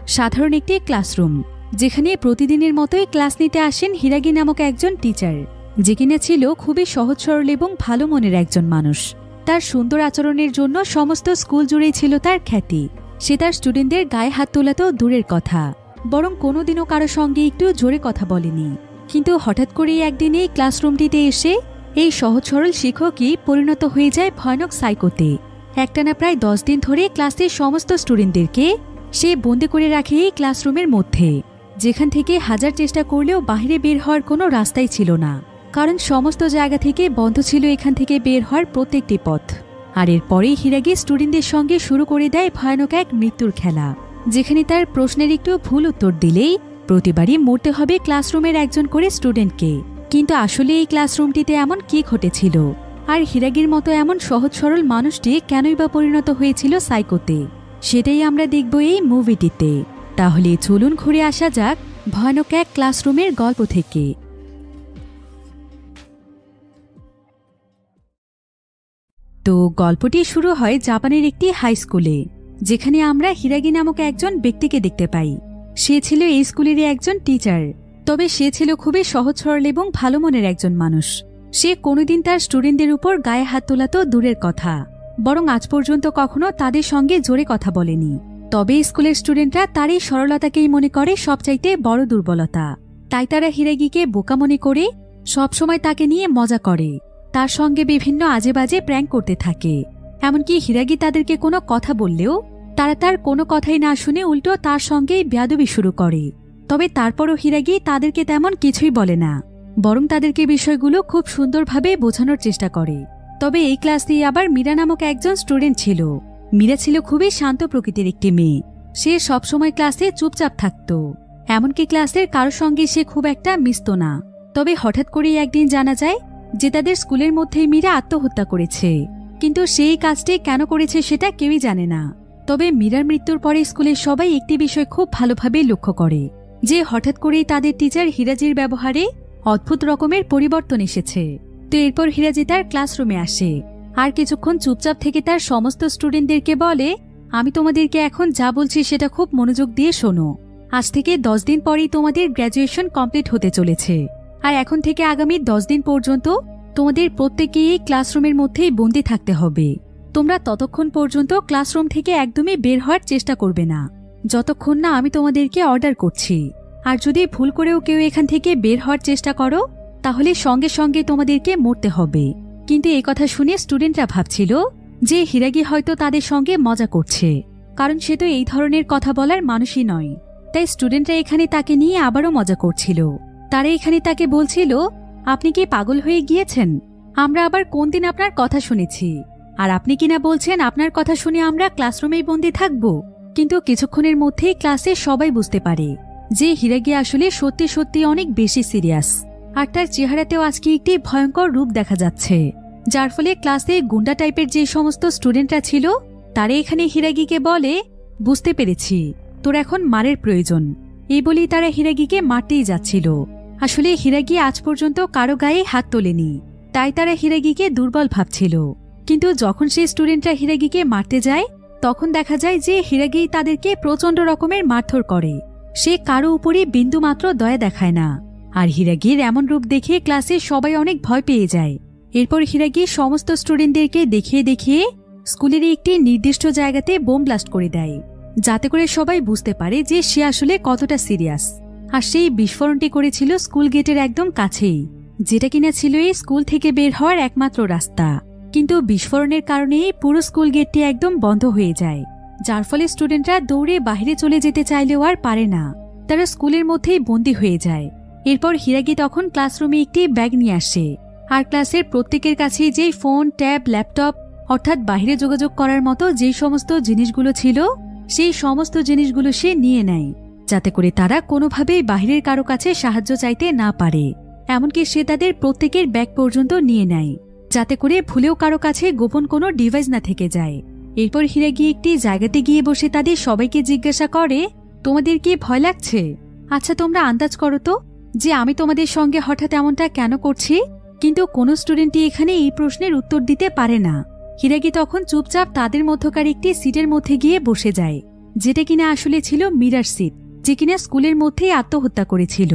সাধারণ একটি ক্লাসরুম, যেখানে প্রতিদিনের মতোই ক্লাস নিতে আসেন হিরাগি নামক একজন টিচার, যে কিনা ছিল খুবই সহজ সরল এবং ভালো মনের একজন মানুষ। তার সুন্দর আচরণের জন্য সমস্ত স্কুল জুড়েই ছিল তার খ্যাতি। সে তার স্টুডেন্টদের গায়ে হাত তোলা তো দূরের কথা, বরং কোনোদিনও কারো সঙ্গে একটু জোরে কথা বলেনি। কিন্তু হঠাৎ করেই একদিন এই ক্লাসরুমটিতে এসে এই সহজ সরল শিক্ষকই পরিণত হয়ে যায় ভয়ানক সাইকোতে। একটানা প্রায় 10 দিন ধরে ক্লাসের সমস্ত স্টুডেন্টদেরকে সে বন্দি করে রাখে এই ক্লাসরুমের মধ্যে, যেখান থেকে হাজার চেষ্টা করলেও বাইরে বের হওয়ার কোনো রাস্তাই ছিল না, কারণ সমস্ত জায়গা থেকে বন্ধ ছিল এখান থেকে বের হওয়ার প্রত্যেকটি পথ। আর এরপরেই হিরাগি স্টুডেন্টদের সঙ্গে শুরু করে দেয় ভয়ানক এক মৃত্যুর খেলা, যেখানে তার প্রশ্নের একটু ভুল উত্তর দিলেই প্রতিবারই মরতে হবে ক্লাসরুমের একজন করে স্টুডেন্টকে। কিন্তু আসলে এই ক্লাসরুমটিতে এমন কি ঘটেছিল, আর হিরাগির মতো এমন সহজ সরল মানুষটি কেনই বা পরিণত হয়েছিল সাইকোতে, সেটাই আমরা দেখব এই মুভিটিতে। তাহলে চলুন ঘুরে আসা যাক ভয়ানক এক ক্লাসরুমের গল্প থেকে। তো গল্পটি শুরু হয় জাপানের একটি হাই স্কুলে, যেখানে আমরা হিরাগি নামক একজন ব্যক্তিকে দেখতে পাই। সে ছিল এই স্কুলেরই একজন টিচার, তবে সে ছিল খুবই সহজ সরল এবং ভালো মনের একজন মানুষ। সে কোনোদিন তার স্টুডেন্টদের উপর গায়ে হাত তোলা তো দূরের কথা, বরং আজ পর্যন্ত কখনো তাদের সঙ্গে জোরে কথা বলেনি। তবে স্কুলের স্টুডেন্টরা তার এই সরলতাকেই মনে করে সবচাইতে বড় দুর্বলতা, তাই তারা হিরাগিকে বোকা মনে করে সবসময় তাকে নিয়ে মজা করে, তার সঙ্গে বিভিন্ন আজে বাজে প্র্যাঙ্ক করতে থাকে। এমনকি হিরাগি তাদেরকে কোনো কথা বললেও তারা তার কোনো কথাই না শুনে উল্টো তার সঙ্গেই বেয়াদবি শুরু করে। তবে তারপরও হিরাগি তাদেরকে তেমন কিছুই বলে না, বরং তাদেরকে বিষয়গুলো খুব সুন্দরভাবে বোঝানোর চেষ্টা করে। তবে এই ক্লাসে আবার মীরা নামক একজন স্টুডেন্ট ছিল। মীরা ছিল খুবই শান্ত প্রকৃতির একটি মেয়ে। সে সবসময় ক্লাসে চুপচাপ থাকত, এমনকি ক্লাসের কারো সঙ্গে সে খুব একটা মিশত না। তবে হঠাৎ করেই একদিন জানা যায় যে তাদের স্কুলের মধ্যেই মীরা আত্মহত্যা করেছে, কিন্তু সেই কাজটি কেন করেছে সেটা কেউই জানে না। তবে মীরার মৃত্যুর পরে স্কুলের সবাই একটি বিষয় খুব ভালোভাবে লক্ষ্য করে, যে হঠাৎ করেই তাদের টিচার হিরাজির ব্যবহারে অদ্ভুত রকমের পরিবর্তন এসেছে। তো এরপর হিরাজি তার ক্লাসরুমে আসে, আর কিছুক্ষণ চুপচাপ থেকে তার সমস্ত স্টুডেন্টদেরকে বলে, আমি তোমাদেরকে এখন যা বলছি সেটা খুব মনোযোগ দিয়ে শোনো। আজ থেকে 10 দিন পরেই তোমাদের গ্র্যাজুয়েশন কমপ্লিট হতে চলেছে, আর এখন থেকে আগামী 10 দিন পর্যন্ত তোমাদের প্রত্যেকেই এই ক্লাসরুমের মধ্যেই বন্দি থাকতে হবে। তোমরা ততক্ষণ পর্যন্ত ক্লাসরুম থেকে একদমই বের হওয়ার চেষ্টা করবে না, যতক্ষণ না আমি তোমাদেরকে অর্ডার করছি। আর যদি ভুল করেও কেউ এখান থেকে বের হওয়ার চেষ্টা করো, তাহলে সঙ্গে সঙ্গে তোমাদেরকে মরতে হবে। কিন্তু এই কথা শুনে স্টুডেন্টরা ভাবছিল যে হিরাগি হয়তো তাদের সঙ্গে মজা করছে, কারণ সে তো এই ধরনের কথা বলার মানুষই নয়। তাই স্টুডেন্টরা এখানে তাকে নিয়ে আবারও মজা করছিল। তারা এখানে তাকে বলছিল, আপনি কি পাগল হয়ে গিয়েছেন? আমরা আবার কোন দিন আপনার কথা শুনেছি, আর আপনি কিনা বলছেন আপনার কথা শুনে আমরা ক্লাসরুমেই বন্দি থাকব। কিন্তু কিছুক্ষণের মধ্যেই ক্লাসে সবাই বুঝতে পারে যে হিরাগি আসলে সত্যি সত্যি অনেক বেশি সিরিয়াস, আর তার চেহারাতেও আজকে একটি ভয়ঙ্কর রূপ দেখা যাচ্ছে, যার ফলে ক্লাসে গুন্ডা টাইপের যে সমস্ত স্টুডেন্টরা ছিল তারা এখানে হিরাগিকে বলে, বুঝতে পেরেছি তোর এখন মারের প্রয়োজন। এই বলেই তারা হিরাগিকে মারতেই যাচ্ছিল। আসলে হিরাগি আজ পর্যন্ত কারো গায়ে হাত তোলেনি, তাই তারা হিরাগিকে দুর্বল ভাবছিল। কিন্তু যখন সেই স্টুডেন্টরা হিরাগিকে মারতে যায়, তখন দেখা যায় যে হিরাগি তাদেরকে প্রচন্ড রকমের মারধর করে। সে কারো উপরই বিন্দু মাত্র দয়া দেখায় না। আর হিরাগির এমন রূপ দেখে ক্লাসে সবাই অনেক ভয় পেয়ে যায়। এরপর হিরাগি সমস্ত স্টুডেন্টদেরকে দেখিয়ে দেখিয়ে স্কুলের একটি নির্দিষ্ট জায়গাতে বোম ব্লাস্ট করে দেয়, যাতে করে সবাই বুঝতে পারে যে সে আসলে কতটা সিরিয়াস। আর সেই বিস্ফোরণটি করেছিল স্কুল গেটের একদম কাছেই, যেটা কিনা ছিল এই স্কুল থেকে বের হওয়ার একমাত্র রাস্তা। কিন্তু বিস্ফোরণের কারণে পুরো স্কুল গেটটি একদম বন্ধ হয়ে যায়, যার ফলে স্টুডেন্টরা দৌড়ে বাইরে চলে যেতে চাইলেও আর পারে না, তারা স্কুলের মধ্যেই বন্দী হয়ে যায়। এরপর হিরাগি তখন ক্লাসরুমে একটি ব্যাগ নিয়ে আসে, আর ক্লাসের প্রত্যেকের কাছে যেই ফোন, ট্যাব, ল্যাপটপ অর্থাৎ বাইরে যোগাযোগ করার মতো যেই সমস্ত জিনিসগুলো ছিল সেই সমস্ত জিনিসগুলো সে নিয়ে নেয়, যাতে করে তারা কোনোভাবেই বাহিরের কারো কাছে সাহায্য চাইতে না পারে। এমনকি সে তাদের প্রত্যেকের ব্যাগ পর্যন্ত নিয়ে নেয়, যাতে করে ভুলেও কারো কাছে গোপন কোনো ডিভাইস না থেকে যায়। এরপর হিরাগি একটি জায়গাতে গিয়ে বসে তাদের সবাইকে জিজ্ঞাসা করে, তোমাদের কি ভয় লাগছে? আচ্ছা তোমরা আন্দাজ করো তো যে আমি তোমাদের সঙ্গে হঠাৎ এমনটা কেন করছি? কিন্তু কোনো স্টুডেন্টই এখানে এই প্রশ্নের উত্তর দিতে পারে না। হিরাগি তখন চুপচাপ তাদের মধ্যকার একটি সিটের মধ্যে গিয়ে বসে যায়। যেটা কিনা আসলে ছিল মীরার সিট, যে কিনা স্কুলের মধ্যেই আত্মহত্যা করেছিল।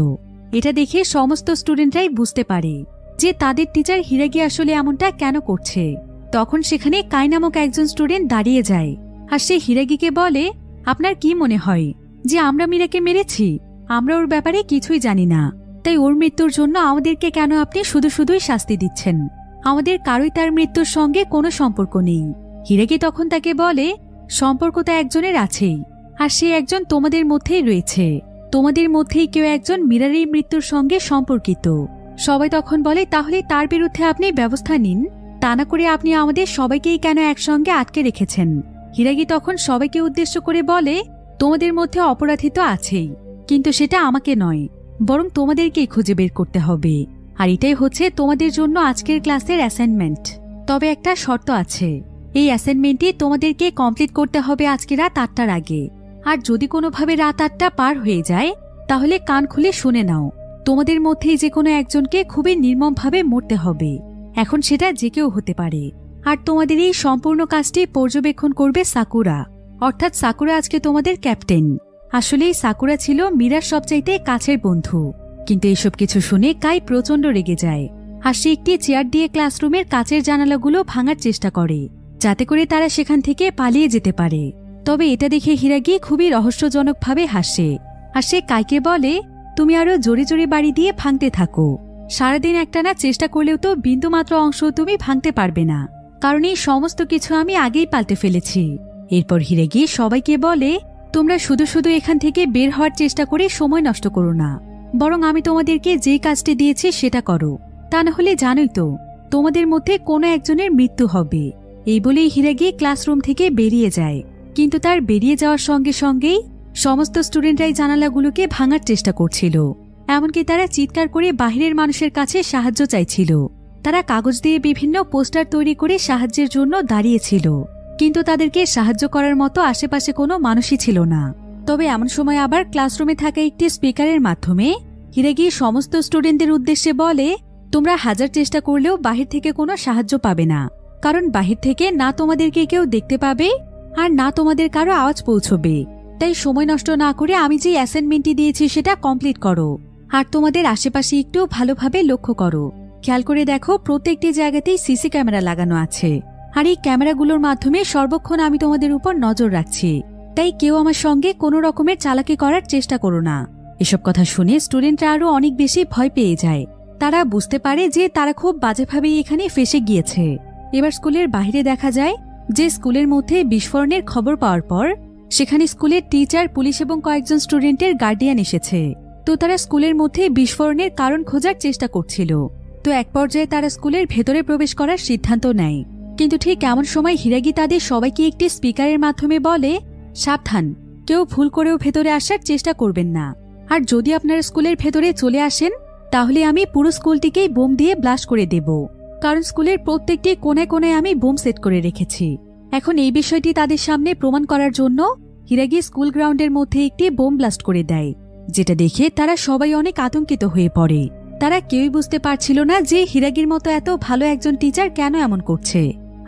এটা দেখে সমস্ত স্টুডেন্টরাই বুঝতে পারে যে তাদের টিচার হিরাগি আসলে এমনটা কেন করছে। তখন সেখানে কাই নামক একজন স্টুডেন্ট দাঁড়িয়ে যায়, আর সে হিরাগিকে বলে, আপনার কি মনে হয় যে আমরা মীরাকে মেরেছি? আমরা ওর ব্যাপারে কিছুই জানি না, তাই ওর মৃত্যুর জন্য আমাদেরকে কেন আপনি শুধু শুধুই শাস্তি দিচ্ছেন? আমাদের কারোই তার মৃত্যুর সঙ্গে কোনো সম্পর্ক নেই। হিরাগি তখন তাকে বলে, সম্পর্ক তো একজনের আছেই, আর সে একজন তোমাদের মধ্যেই রয়েছে। তোমাদের মধ্যেই কেউ একজন মীরার এই মৃত্যুর সঙ্গে সম্পর্কিত। সবাই তখন বলে, তাহলে তার বিরুদ্ধে আপনি ব্যবস্থা নিন, তা না করে আপনি আমাদের সবাইকেই কেন একসঙ্গে আটকে রেখেছেন? হিরাগি তখন সবাইকে উদ্দেশ্য করে বলে, তোমাদের মধ্যে অপরাধী তো আছেই, কিন্তু সেটা আমাকে নয়, বরং তোমাদেরকেই খুঁজে বের করতে হবে। আর এটাই হচ্ছে তোমাদের জন্য আজকের ক্লাসের অ্যাসাইনমেন্ট। তবে একটা শর্ত আছে, এই অ্যাসাইনমেন্টটি তোমাদেরকে কমপ্লিট করতে হবে আজকে রাত 8টার আগে। আর যদি কোনোভাবে রাত 8টা পার হয়ে যায়, তাহলে কান খুলে শুনে নাও, তোমাদের মধ্যেই যে কোনো একজনকে খুবই নির্মমভাবে মরতে হবে। এখন সেটা যে কেউ হতে পারে। আর তোমাদের এই সম্পূর্ণ কাজটি পর্যবেক্ষণ করবে সাকুরা, অর্থাৎ সাকুরা আজকে তোমাদের ক্যাপ্টেন। আসলেই সাকুরা ছিল মীরার সবচাইতে কাছের বন্ধু। কিন্তু এসব কিছু শুনে কাই প্রচন্ড রেগে যায়, আর সে একটি চেয়ার দিয়ে ক্লাসরুমের কাচের জানালাগুলো ভাঙার চেষ্টা করে, যাতে করে তারা সেখান থেকে পালিয়ে যেতে পারে। তবে এটা দেখে হিরাগি খুবই রহস্যজনকভাবে হাসে, আর সে কাইকে বলে, তুমি আরো জোরে জোরে বাড়ি দিয়ে ভাঙতে থাকো। সারাদিন একটানা চেষ্টা করলেও তো বিন্দুমাত্র অংশ তুমি ভাঙতে পারবে না, কারণ এই সমস্ত কিছু আমি আগেই পাল্টে ফেলেছি। এরপর হিরাগি সবাইকে বলে, তোমরা শুধু শুধু এখান থেকে বের হওয়ার চেষ্টা করে সময় নষ্ট করো না, বরং আমি তোমাদেরকে যে কাজটি দিয়েছি সেটা করো, তা না হলে জানোই তো তোমাদের মধ্যে কোনো একজনের মৃত্যু হবে। এই বলেই হিরাগি ক্লাসরুম থেকে বেরিয়ে যায়। কিন্তু তার বেরিয়ে যাওয়ার সঙ্গে সঙ্গেই সমস্ত স্টুডেন্টরাই জানালাগুলোকে ভাঙার চেষ্টা করছিল, এমনকি তারা চিৎকার করে বাহিরের মানুষের কাছে সাহায্য চাইছিল। তারা কাগজ দিয়ে বিভিন্ন পোস্টার তৈরি করে সাহায্যের জন্য দাঁড়িয়েছিল, কিন্তু তাদেরকে সাহায্য করার মতো আশেপাশে কোনো মানুষই ছিল না। তবে এমন সময় আবার ক্লাসরুমে থাকা একটি স্পিকারের মাধ্যমে হিরাগি সমস্ত স্টুডেন্টদের উদ্দেশ্যে বলে, তোমরা হাজার চেষ্টা করলেও বাহির থেকে কোনো সাহায্য পাবে না, কারণ বাহির থেকে না তোমাদেরকে কেউ দেখতে পাবে আর না তোমাদের কারো আওয়াজ পৌঁছবে। তাই সময় নষ্ট না করে আমি যে অ্যাসাইনমেন্টটি দিয়েছি সেটা কমপ্লিট করো, আর তোমাদের আশেপাশে একটু ভালোভাবে লক্ষ্য করো। খেয়াল করে দেখো, প্রত্যেকটি জায়গাতেই সিসি ক্যামেরা লাগানো আছে, আর এই ক্যামেরাগুলোর মাধ্যমে সর্বক্ষণ আমি তোমাদের উপর নজর রাখছি। তাই কেউ আমার সঙ্গে কোনো রকমের চালাকি করার চেষ্টা করো না। এসব কথা শুনে স্টুডেন্টরা আরো অনেক বেশি ভয় পেয়ে যায়। তারা বুঝতে পারে যে তারা খুব বাজেভাবে এখানে ফেঁসে গিয়েছে। এবার স্কুলের বাইরে দেখা যায় যে স্কুলের মধ্যে বিস্ফোরণের খবর পাওয়ার পর সেখানে স্কুলের টিচার, পুলিশ এবং কয়েকজন স্টুডেন্টের গার্ডিয়ান এসেছে। তো তারা স্কুলের মধ্যে বিস্ফোরণের কারণ খোঁজার চেষ্টা করছিল। তো এক পর্যায়ে তারা স্কুলের ভেতরে প্রবেশ করার সিদ্ধান্ত নেয়। কিন্তু ঠিক এমন সময় হিরাগি তাদের সবাইকে একটি স্পিকারের মাধ্যমে বলে, সাবধান, কেউ ভুল করেও ভেতরে আসার চেষ্টা করবেন না। আর যদি আপনারা স্কুলের ভেতরে চলে আসেন, তাহলে আমি পুরো স্কুলটিকেই বোম দিয়ে ব্লাস্ট করে দেব, কারণ স্কুলের প্রত্যেকটি কোণায় কোণায় আমি বোম সেট করে রেখেছি। এখন এই বিষয়টি তাদের সামনে প্রমাণ করার জন্য হিরাগি স্কুল গ্রাউন্ডের মধ্যে একটি বোম ব্লাস্ট করে দেয়, যেটা দেখে তারা সবাই অনেক আতঙ্কিত হয়ে পড়ে। তারা কেউই বুঝতে পারছিল না যে হিরাগির মতো এত ভালো একজন টিচার কেন এমন করছে।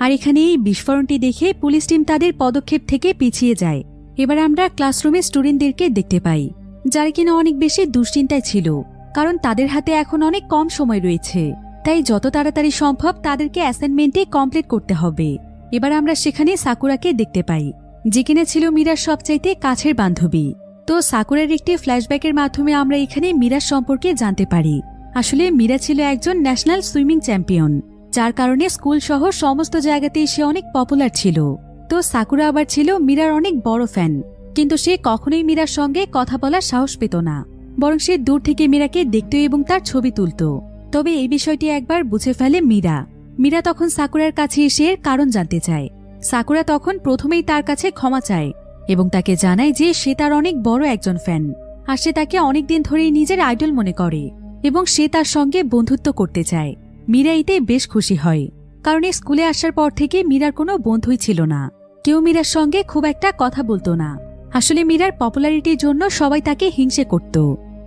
আর এখানে এই বিস্ফোরণটি দেখে পুলিশ টিম তাদের পদক্ষেপ থেকে পিছিয়ে যায়। এবার আমরা ক্লাসরুমে স্টুডেন্টদেরকে দেখতে পাই, যারা কিনা অনেক বেশি দুশ্চিন্তায় ছিল, কারণ তাদের হাতে এখন অনেক কম সময় রয়েছে। তাই যত তাড়াতাড়ি সম্ভব তাদেরকে অ্যাসাইনমেন্টটি কমপ্লিট করতে হবে। এবার আমরা সেখানে সাকুরাকে দেখতে পাই, যে কিনা ছিল মীরার সবচাইতে কাছের বান্ধবী। তো সাকুরার একটি ফ্ল্যাশব্যাকের মাধ্যমে আমরা এখানে মীরার সম্পর্কে জানতে পারি। আসলে মীরা ছিল একজন ন্যাশনাল সুইমিং চ্যাম্পিয়ন, যার কারণে স্কুল সহ সমস্ত জায়গাতেই সে অনেক পপুলার ছিল। তো সাকুরা আবার ছিল মীরার অনেক বড় ফ্যান, কিন্তু সে কখনোই মীরার সঙ্গে কথা বলার সাহস পেত না, বরং সে দূর থেকে মীরাকে দেখত এবং তার ছবি তুলত। তবে এই বিষয়টি একবার বুঝে ফেলে মীরা। মীরা তখন সাকুরার কাছে এসে এর কারণ জানতে চায়। সাকুরা তখন প্রথমেই তার কাছে ক্ষমা চায় এবং তাকে জানায় যে সে তার অনেক বড় একজন ফ্যান, আর সে তাকে অনেকদিন ধরেই নিজের আইডল মনে করে এবং সে তার সঙ্গে বন্ধুত্ব করতে চায়। মীরা এতে বেশ খুশি হয়, কারণ এই স্কুলে আসার পর থেকে মীরার কোনো বন্ধুই ছিল না। কেউ মীরার সঙ্গে খুব একটা কথা বলতো না। আসলে মীরার পপুলারিটির জন্য সবাই তাকে হিংসে করত,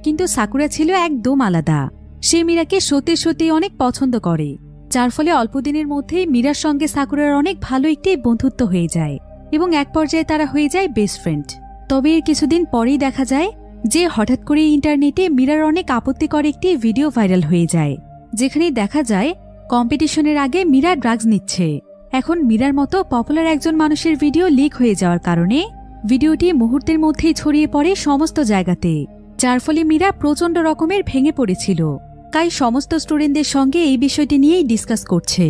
কিন্তু সাকুরা ছিল একদম আলাদা। সে মীরাকে সত্যি সত্যি অনেক পছন্দ করে, যার ফলে অল্প দিনের মধ্যেই মীরার সঙ্গে সাকুরার অনেক ভালো একটি বন্ধুত্ব হয়ে যায়। এবং এক পর্যায়ে তারা হয়ে যায় বেস্ট ফ্রেন্ড। তবে এর কিছুদিন পরেই দেখা যায় যে হঠাৎ করে ইন্টারনেটে মীরার অনেক আপত্তিকর একটি ভিডিও ভাইরাল হয়ে যায়, যেখানে দেখা যায় কম্পিটিশনের আগে মীরা ড্রাগস নিচ্ছে। এখন মীরার মতো পপুলার একজন মানুষের ভিডিও লিক হয়ে যাওয়ার কারণে ভিডিওটি মুহূর্তের মধ্যেই ছড়িয়ে পড়ে সমস্ত জায়গাতে, যার ফলে মীরা প্রচণ্ড রকমের ভেঙে পড়েছিল। কাই সমস্ত স্টুডেন্টদের সঙ্গে এই বিষয়টি নিয়েই ডিসকাস করছে।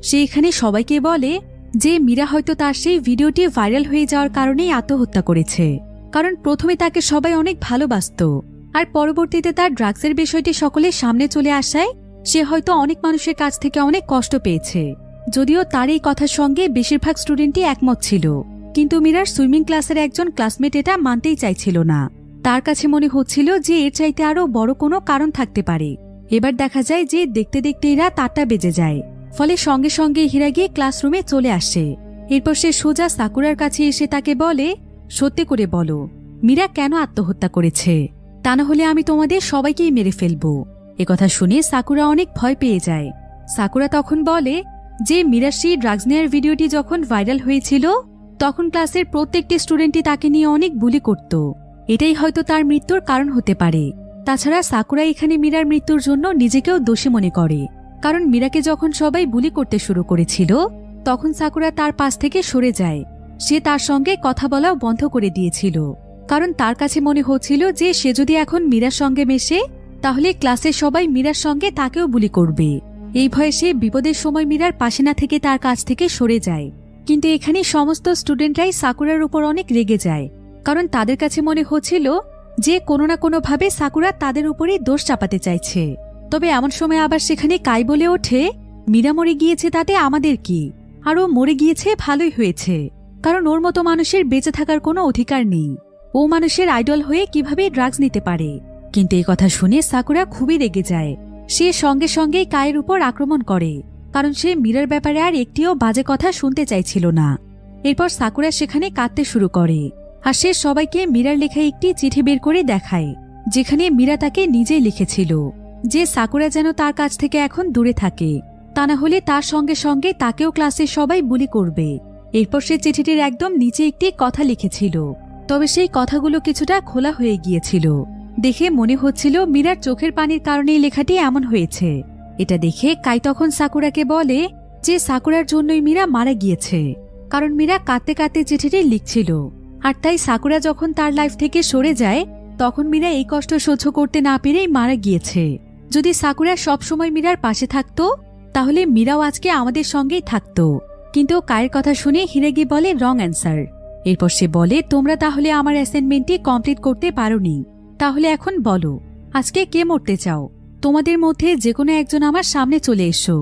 সে এখানে সবাইকে বলে যে মীরা হয়তো তার সেই ভিডিওটি ভাইরাল হয়ে যাওয়ার কারণেই আত্মহত্যা করেছে, কারণ প্রথমে তাকে সবাই অনেক ভালোবাসত, আর পরবর্তীতে তার ড্রাগসের বিষয়টি সকলের সামনে চলে আসায় সে হয়তো অনেক মানুষের কাছ থেকে অনেক কষ্ট পেয়েছে। যদিও তার এই কথার সঙ্গে বেশিরভাগ স্টুডেন্টই একমত ছিল, কিন্তু মীরার সুইমিং ক্লাসের একজন ক্লাসমেট এটা মানতেই চাইছিল না। তার কাছে মনে হচ্ছিল যে এর চাইতে আরও বড় কোনো কারণ থাকতে পারে। এবার দেখা যায় যে দেখতে দেখতে এরা 4টা বেজে যায়, ফলে সঙ্গে সঙ্গে হিরাগি ক্লাসরুমে চলে আসে। এরপর সে সোজা সাকুরার কাছে এসে তাকে বলে, সত্যি করে বলো মীরা কেন আত্মহত্যা করেছে, তা না হলে আমি তোমাদের সবাইকেই মেরে ফেলবো। একথা শুনে সাকুরা অনেক ভয় পেয়ে যায়। সাকুরা তখন বলে যে মীরার সেই ড্রাগস নেয়ার ভিডিওটি যখন ভাইরাল হয়েছিল তখন ক্লাসের প্রত্যেকটি স্টুডেন্টই তাকে নিয়ে অনেক বুলি করত, এটাই হয়তো তার মৃত্যুর কারণ হতে পারে। তাছাড়া সাকুরা এখানে মীরার মৃত্যুর জন্য নিজেকেও দোষী মনে করে, কারণ মীরাকে যখন সবাই বুলি করতে শুরু করেছিল তখন সাকুরা তার পাশ থেকে সরে যায়। সে তার সঙ্গে কথা বলাও বন্ধ করে দিয়েছিল, কারণ তার কাছে মনে হচ্ছিল যে সে যদি এখন মীরার সঙ্গে মেশে তাহলে ক্লাসের সবাই মীরার সঙ্গে তাকেও বুলি করবে। এই ভয়ে সে বিপদের সময় মীরার পাশে না থেকে তার কাছ থেকে সরে যায়। কিন্তু এখানে সমস্ত স্টুডেন্টরাই সাকুরার উপর অনেক রেগে যায়, কারণ তাদের কাছে মনে হচ্ছিল যে কোনো না কোনোভাবে সাকুরা তাদের উপরেই দোষ চাপাতে চাইছে। তবে এমন সময় আবার সেখানে কাই বলে ওঠে, মীরা মরে গিয়েছে তাতে আমাদের কি, আর ও মরে গিয়েছে ভালোই হয়েছে, কারণ ওর মতো মানুষের বেঁচে থাকার কোনো অধিকার নেই। ও মানুষের আইডল হয়ে কিভাবে ড্রাগস নিতে পারে। কিন্তু এই কথা শুনে সাকুরা খুবই রেগে যায়। সে সঙ্গে সঙ্গে কায়ের উপর আক্রমণ করে, কারণ সে মীরার ব্যাপারে আর একটিও বাজে কথা শুনতে চাইছিল না। এরপর সাকুরা সেখানে কাঁদতে শুরু করে, আর সে সবাইকে মীরার লেখা একটি চিঠি বের করে দেখায়, যেখানে মীরা তাকে নিজেই লিখেছিল যে সাকুরা যেন তার কাছ থেকে এখন দূরে থাকে, তা না হলে তার সঙ্গে সঙ্গে তাকেও ক্লাসের সবাই বুলি করবে। এরপর সে চিঠিটির একদম নিচে একটি কথা লিখেছিল, তবে সেই কথাগুলো কিছুটা খোলা হয়ে গিয়েছিল। দেখে মনে হচ্ছিল মীরার চোখের পানির কারণেই লেখাটি এমন হয়েছে। এটা দেখে কাই তখন সাকুরাকে বলে যে সাকুরার জন্যই মীরা মারা গিয়েছে, কারণ মীরা কাঁদতে কাঁদতে চিঠিটি লিখছিল, আর তাই সাকুরা যখন তার লাইফ থেকে সরে যায় তখন মীরা এই কষ্ট সহ্য করতে না পেরেই মারা গিয়েছে। যদি সাকুরা সবসময় মীরার পাশে থাকতো তাহলে মীরাও আজকে আমাদের সঙ্গেই থাকতো। কিন্তু কায়ের কথা শুনে হিরাগি বলে রং অ্যান্সার। এরপর সে বলে, তোমরা তাহলে আমার অ্যাসাইনমেন্টটি কমপ্লিট করতে পারোনি, তাহলে এখন বলো আজকে কে মরতে চাও? তোমাদের মধ্যে যে কোনো একজন আমার সামনে চলে এসো,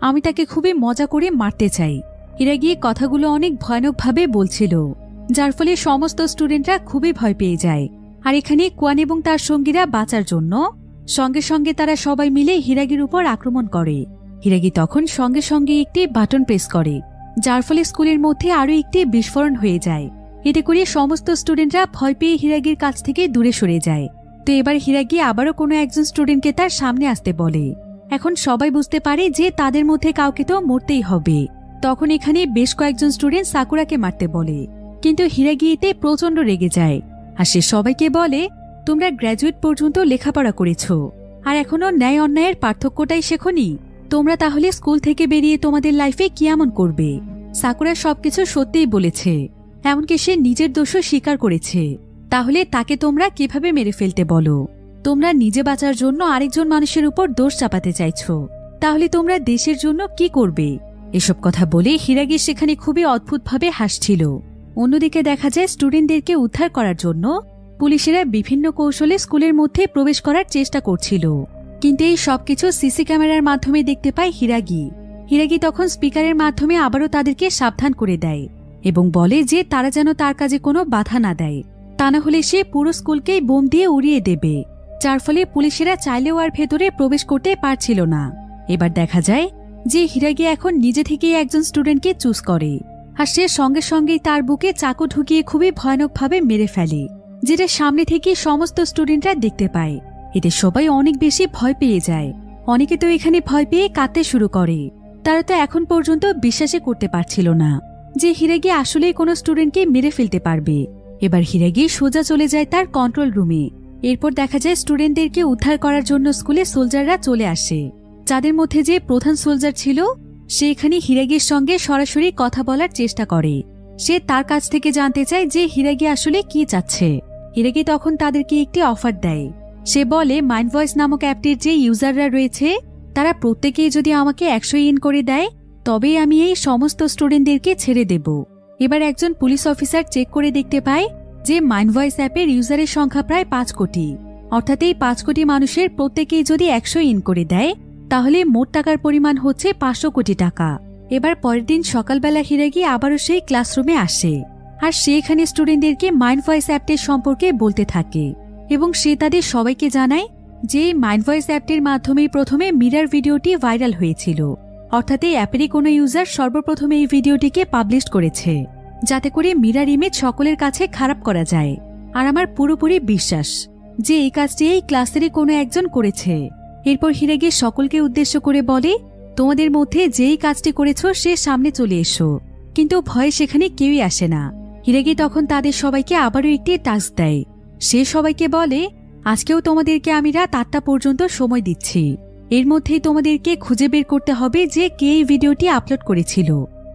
আমি তাকে খুবই মজা করে মারতে চাই। হিরাগি কথাগুলো অনেক ভয়ানকভাবে বলছিল, যার ফলে সমস্ত স্টুডেন্টরা খুবই ভয় পেয়ে যায়। আর এখানে কুয়ান এবং তার সঙ্গীরা বাঁচার জন্য সঙ্গে সঙ্গে তারা সবাই মিলে হিরাগির উপর আক্রমণ করে। হিরাগি তখন সঙ্গে সঙ্গে একটি বাটন প্রেস করে, যার ফলে স্কুলের মধ্যে আরও একটি বিস্ফোরণ হয়ে যায়। এতে করে সমস্ত স্টুডেন্টরা ভয় পেয়ে হিরাগির কাছ থেকে দূরে সরে যায়। তো এবার হিরাগি আবারও কোনো একজন স্টুডেন্টকে তার সামনে আসতে বলে। এখন সবাই বুঝতে পারে যে তাদের মধ্যে কাউকে তো মরতেই হবে। তখন এখানে বেশ কয়েকজন স্টুডেন্ট সাকুরাকে মারতে বলে, কিন্তু হিরাগি এতে প্রচণ্ড রেগে যায়। আর সে সবাইকে বলে, তোমরা গ্র্যাজুয়েট পর্যন্ত লেখাপড়া করেছ, আর এখনো ন্যায় অন্যায়ের পার্থক্যটাই শেখনি। তোমরা তাহলে স্কুল থেকে বেরিয়ে তোমাদের লাইফে কি এমন করবে? সাকুরা সবকিছু সত্যিই বলেছে, এমনকি সে নিজের দোষও স্বীকার করেছে। তাহলে তাকে তোমরা কিভাবে মেরে ফেলতে বলো? তোমরা নিজে বাঁচার জন্য আরেকজন মানুষের উপর দোষ চাপাতে চাইছ, তাহলে তোমরা দেশের জন্য কি করবে? এসব কথা বলে হিরাগি সেখানে খুবই অদ্ভুতভাবে হাসছিল। অন্যদিকে দেখা যায় স্টুডেন্টদেরকে উদ্ধার করার জন্য পুলিশেরা বিভিন্ন কৌশলে স্কুলের মধ্যে প্রবেশ করার চেষ্টা করছিল, কিন্তু এই সবকিছু সিসি ক্যামেরার মাধ্যমে দেখতে পায় হিরাগি। হিরাগি তখন স্পিকারের মাধ্যমে আবারও তাদেরকে সাবধান করে দেয় এবং বলে যে তারা যেন তার কাজে কোনো বাধা না দেয়, তা না হলে সে পুরো স্কুলকেই বোম দিয়ে উড়িয়ে দেবে, যার ফলে পুলিশেরা চাইলেও আর ভেতরে প্রবেশ করতে পারছিল না। এবার দেখা যায় যে হিরাগি এখন নিজে থেকেই একজন স্টুডেন্টকে চুজ করে, আর সে সঙ্গে সঙ্গেই তার বুকে চাকু ঢুকিয়ে খুবই ভয়ানকভাবে মেরে ফেলে, যেটা সামনে থেকে সমস্ত স্টুডেন্টরা দেখতে পায়। এতে সবাই অনেক বেশি ভয় পেয়ে যায়। অনেকে তো এখানে ভয় পেয়ে কাঁদতে শুরু করে, তারা তো এখন পর্যন্ত বিশ্বাসই করতে পারছিল না যে হিরাগি আসলেই কোনো স্টুডেন্টকে মেরে ফেলতে পারবে। এবার হিরাগি সোজা চলে যায় তার কন্ট্রোল রুমে। এরপর দেখা যায় স্টুডেন্টদেরকে উদ্ধার করার জন্য স্কুলে সোলজাররা চলে আসে। যাদের মধ্যে যে প্রধান সোলজার ছিল সে এখানে হিরাগির সঙ্গে সরাসরি কথা বলার চেষ্টা করে। সে তার কাছ থেকে জানতে চায় যে হিরাগি আসলে কি চাচ্ছে। হিরাগি তখন তাদেরকে একটি অফার দেয়। সে বলে মাইন্ড ভয়েস নামক অ্যাপটির যে ইউজাররা রয়েছে তারা প্রত্যেকেই যদি আমাকে 100 ইন করে দেয় তবেই আমি এই সমস্ত স্টুডেন্টদেরকে ছেড়ে দেব। এবার একজন পুলিশ অফিসার চেক করে দেখতে পায় যে মাইন্ড ভয়েস অ্যাপের ইউজারের সংখ্যা প্রায় 5 কোটি। অর্থাৎ এই 5 কোটি মানুষের প্রত্যেকেই যদি 100 ইন করে দেয় তাহলে মোট টাকার পরিমাণ হচ্ছে 500 কোটি টাকা। এবার পরের দিন সকালবেলা হিরাগি আবারও সেই ক্লাসরুমে আসে আর সে এখানে স্টুডেন্টদেরকে মাইন্ড ভয়েস অ্যাপটির সম্পর্কে বলতে থাকে এবং সে তাদের সবাইকে জানায় যে মাইন্ড ভয়েস অ্যাপটির মাধ্যমেই প্রথমে মিরার ভিডিওটি ভাইরাল হয়েছিল। অর্থাৎ এই অ্যাপেরই কোনো ইউজার সর্বপ্রথমে এই ভিডিওটিকে পাবলিশ করেছে যাতে করে মিরার ইমেজ সকলের কাছে খারাপ করা যায়। আর আমার পুরোপুরি বিশ্বাস যে এই কাজটি এই ক্লাসেরই কোনো একজন করেছে। এরপর হিরাগি সকলকে উদ্দেশ্য করে বলে, তোমাদের মধ্যে যেই কাজটি করেছ সে সামনে চলে এসো। কিন্তু ভয়ে সেখানে কেউই আসে না। হিরাগি তখন তাদের সবাইকে আবারও একটি টাস্ক দেয়। সে সবাইকে বলে, আজকেও তোমাদেরকে আমি রাত 8টা পর্যন্ত সময় দিচ্ছি। এর মধ্যেই তোমাদেরকে খুঁজে বের করতে হবে যে কে এই ভিডিওটি আপলোড করেছিল।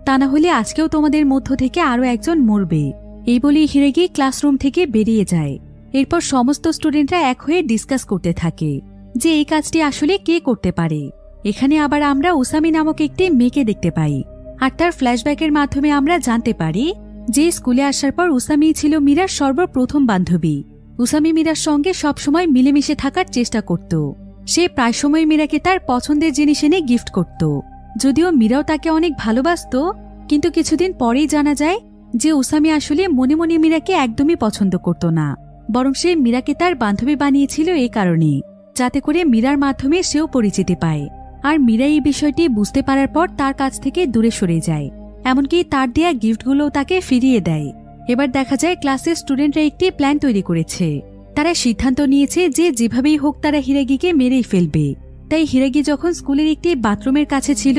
তা না হলে আজকেও তোমাদের মধ্য থেকে আরও একজন মরবে। এই বলেই হিরাগি ক্লাসরুম থেকে বেরিয়ে যায়। এরপর সমস্ত স্টুডেন্টরা এক হয়ে ডিসকাস করতে থাকে যে এই কাজটি আসলে কে করতে পারে। এখানে আবার আমরা উসামি নামক একটি মেয়েকে দেখতে পাই আর তার ফ্ল্যাশব্যাকের মাধ্যমে আমরা জানতে পারি যে স্কুলে আসার পর উসামি ছিল মীরার সর্বপ্রথম বান্ধবী। উসামি মীরার সঙ্গে সবসময় মিলেমিশে থাকার চেষ্টা করত। সে প্রায় সময় মীরাকে তার পছন্দের জিনিস এনে গিফট করত। যদিও মীরাও তাকে অনেক ভালোবাসত, কিন্তু কিছুদিন পরেই জানা যায় যে উসামি আসলে মনে মনে মীরাকে একদমই পছন্দ করত না, বরং সে মীরাকে তার বান্ধবী বানিয়েছিল এই কারণে যাতে করে মীরার মাধ্যমে সেও পরিচিতি পায়। আর মীরা এই বিষয়টি বুঝতে পারার পর তার কাছ থেকে দূরে সরে যায়, এমনকি তার দেয়া গিফটগুলোও তাকে ফিরিয়ে দেয়। এবার দেখা যায় ক্লাসের স্টুডেন্টরা একটি প্ল্যান তৈরি করেছে। তারা সিদ্ধান্ত নিয়েছে যে যেভাবেই হোক তারা হিরাগিকে মেরেই ফেলবে। তাই হিরাগি যখন স্কুলের একটি বাথরুমের কাছে ছিল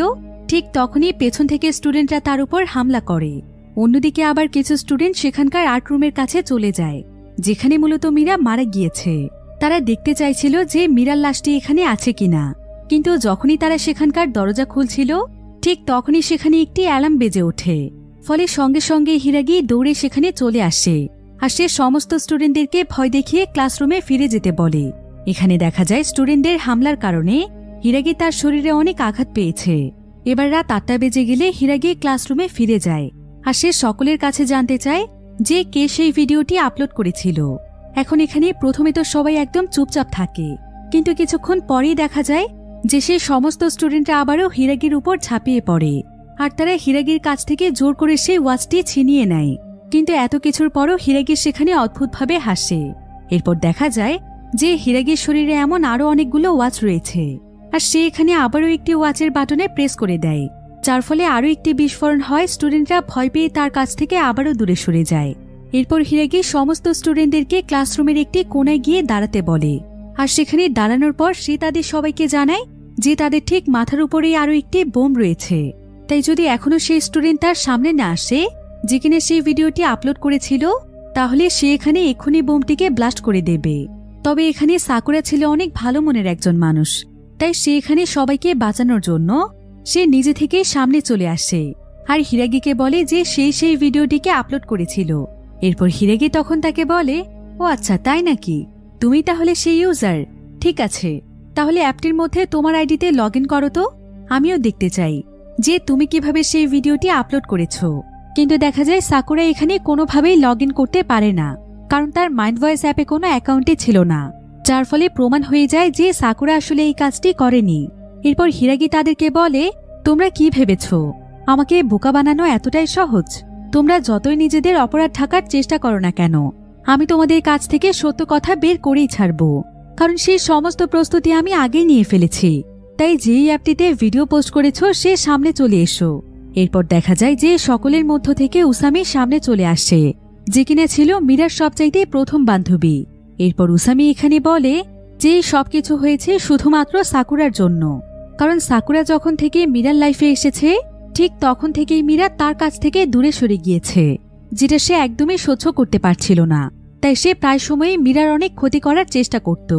ঠিক তখনই পেছন থেকে স্টুডেন্টরা তার উপর হামলা করে। অন্যদিকে আবার কিছু স্টুডেন্ট সেখানকার আর্ট রুমের কাছে চলে যায় যেখানে মূলত মীরা মারা গিয়েছে। তারা দেখতে চাইছিল যে মীরার লাশটি এখানে আছে কিনা, কিন্তু যখনই তারা সেখানকার দরজা খুলছিল ঠিক তখনই সেখানে একটি অ্যালার্ম বেজে ওঠে। ফলে সঙ্গে সঙ্গে হিরাগি দৌড়ে সেখানে চলে আসে আর সে সমস্ত স্টুডেন্টদেরকে ভয় দেখিয়ে ক্লাসরুমে ফিরে যেতে বলে। এখানে দেখা যায় স্টুডেন্টদের হামলার কারণে হিরাগি তার শরীরে অনেক আঘাত পেয়েছে। এবার রাত 8টা বেজে গেলে হিরাগি ক্লাসরুমে ফিরে যায় আর সে সকলের কাছে জানতে চায় যে কে সেই ভিডিওটি আপলোড করেছিল। এখন এখানে প্রথমে তো সবাই একদম চুপচাপ থাকে, কিন্তু কিছুক্ষণ পরেই দেখা যায় যে সে সমস্ত স্টুডেন্টরা আবারও হিরাগির উপর ঝাঁপিয়ে পড়ে আর তারা হিরাগির কাছ থেকে জোর করে সেই ওয়াচটি ছিনিয়ে নেয়। কিন্তু এত কিছুর পরও হিরাগি সেখানে অদ্ভুতভাবে হাসে। এরপর দেখা যায় যে হিরাগির শরীরে এমন আরও অনেকগুলো ওয়াচ রয়েছে আর সে এখানে আবারও একটি ওয়াচের বাটনে প্রেস করে দেয়, যার ফলে আরও একটি বিস্ফোরণ হয়। স্টুডেন্টরা ভয় পেয়ে তার কাছ থেকে আবারও দূরে সরে যায়। এরপর হিরাগি সমস্ত স্টুডেন্টদেরকে ক্লাসরুমের একটি কোণায় গিয়ে দাঁড়াতে বলে আর সেখানে দাঁড়ানোর পর সে তাদের সবাইকে জানায় যে তাদের ঠিক মাথার উপরেই আরও একটি বোম রয়েছে। তাই যদি এখনো সেই স্টুডেন্ট তার সামনে না আসে যে কিনা সেই ভিডিওটি আপলোড করেছিল, তাহলে সে এখানে এক্ষুনি বোমটিকে ব্লাস্ট করে দেবে। তবে এখানে সাকুরা ছিল অনেক ভালো মনের একজন মানুষ, তাই সে এখানে সবাইকে বাঁচানোর জন্য সে নিজে থেকে সামনে চলে আসে আর হিরাগিকে বলে যে সেই ভিডিওটিকে আপলোড করেছিল। এরপর হিরাগি তখন তাকে বলে, ও আচ্ছা তাই নাকি, তুমি তাহলে সেই ইউজার? ঠিক আছে, তাহলে অ্যাপটির মধ্যে তোমার আইডিতে লগ ইন করো তো, আমিও দেখতে চাই যে তুমি কিভাবে সেই ভিডিওটি আপলোড করেছো। কিন্তু দেখা যায় সাকুরা এখানে কোনোভাবেই লগ ইন করতে পারে না, কারণ তার মাইন্ড ভয়েস অ্যাপে কোনো অ্যাকাউন্টে ছিল না, যার ফলে প্রমাণ হয়ে যায় যে সাকুরা আসলে এই কাজটি করেনি। এরপর হিরাগি তাদেরকে বলে, তোমরা কি ভেবেছ আমাকে বোকা বানানো এতটাই সহজ? তোমরা যতই নিজেদের অপরাধ ঢাকার চেষ্টা করো না কেন, আমি তোমাদের কাছ থেকে সত্য কথা বের করেই ছাড়ব, কারণ সেই সমস্ত প্রস্তুতি আমি আগেই নিয়ে ফেলেছি। তাই যেই অ্যাপটিতে ভিডিও পোস্ট করেছ সে সামনে চলে এসো। এরপর দেখা যায় যে সকলের মধ্য থেকে উসামি সামনে চলে আসে, যে কিনা ছিল মীরার সবচাইতে প্রথম বান্ধবী। এরপর উসামি এখানে বলে যে সবকিছু হয়েছে শুধুমাত্র সাকুরার জন্য, কারণ সাকুরা যখন থেকে মীরার লাইফে এসেছে ঠিক তখন থেকেই মীরা তার কাছ থেকে দূরে সরে গিয়েছে, যেটা সে একদমই সহ্য করতে পারছিল না। তাই সে প্রায় সময়ই মীরার অনেক ক্ষতি করার চেষ্টা করত।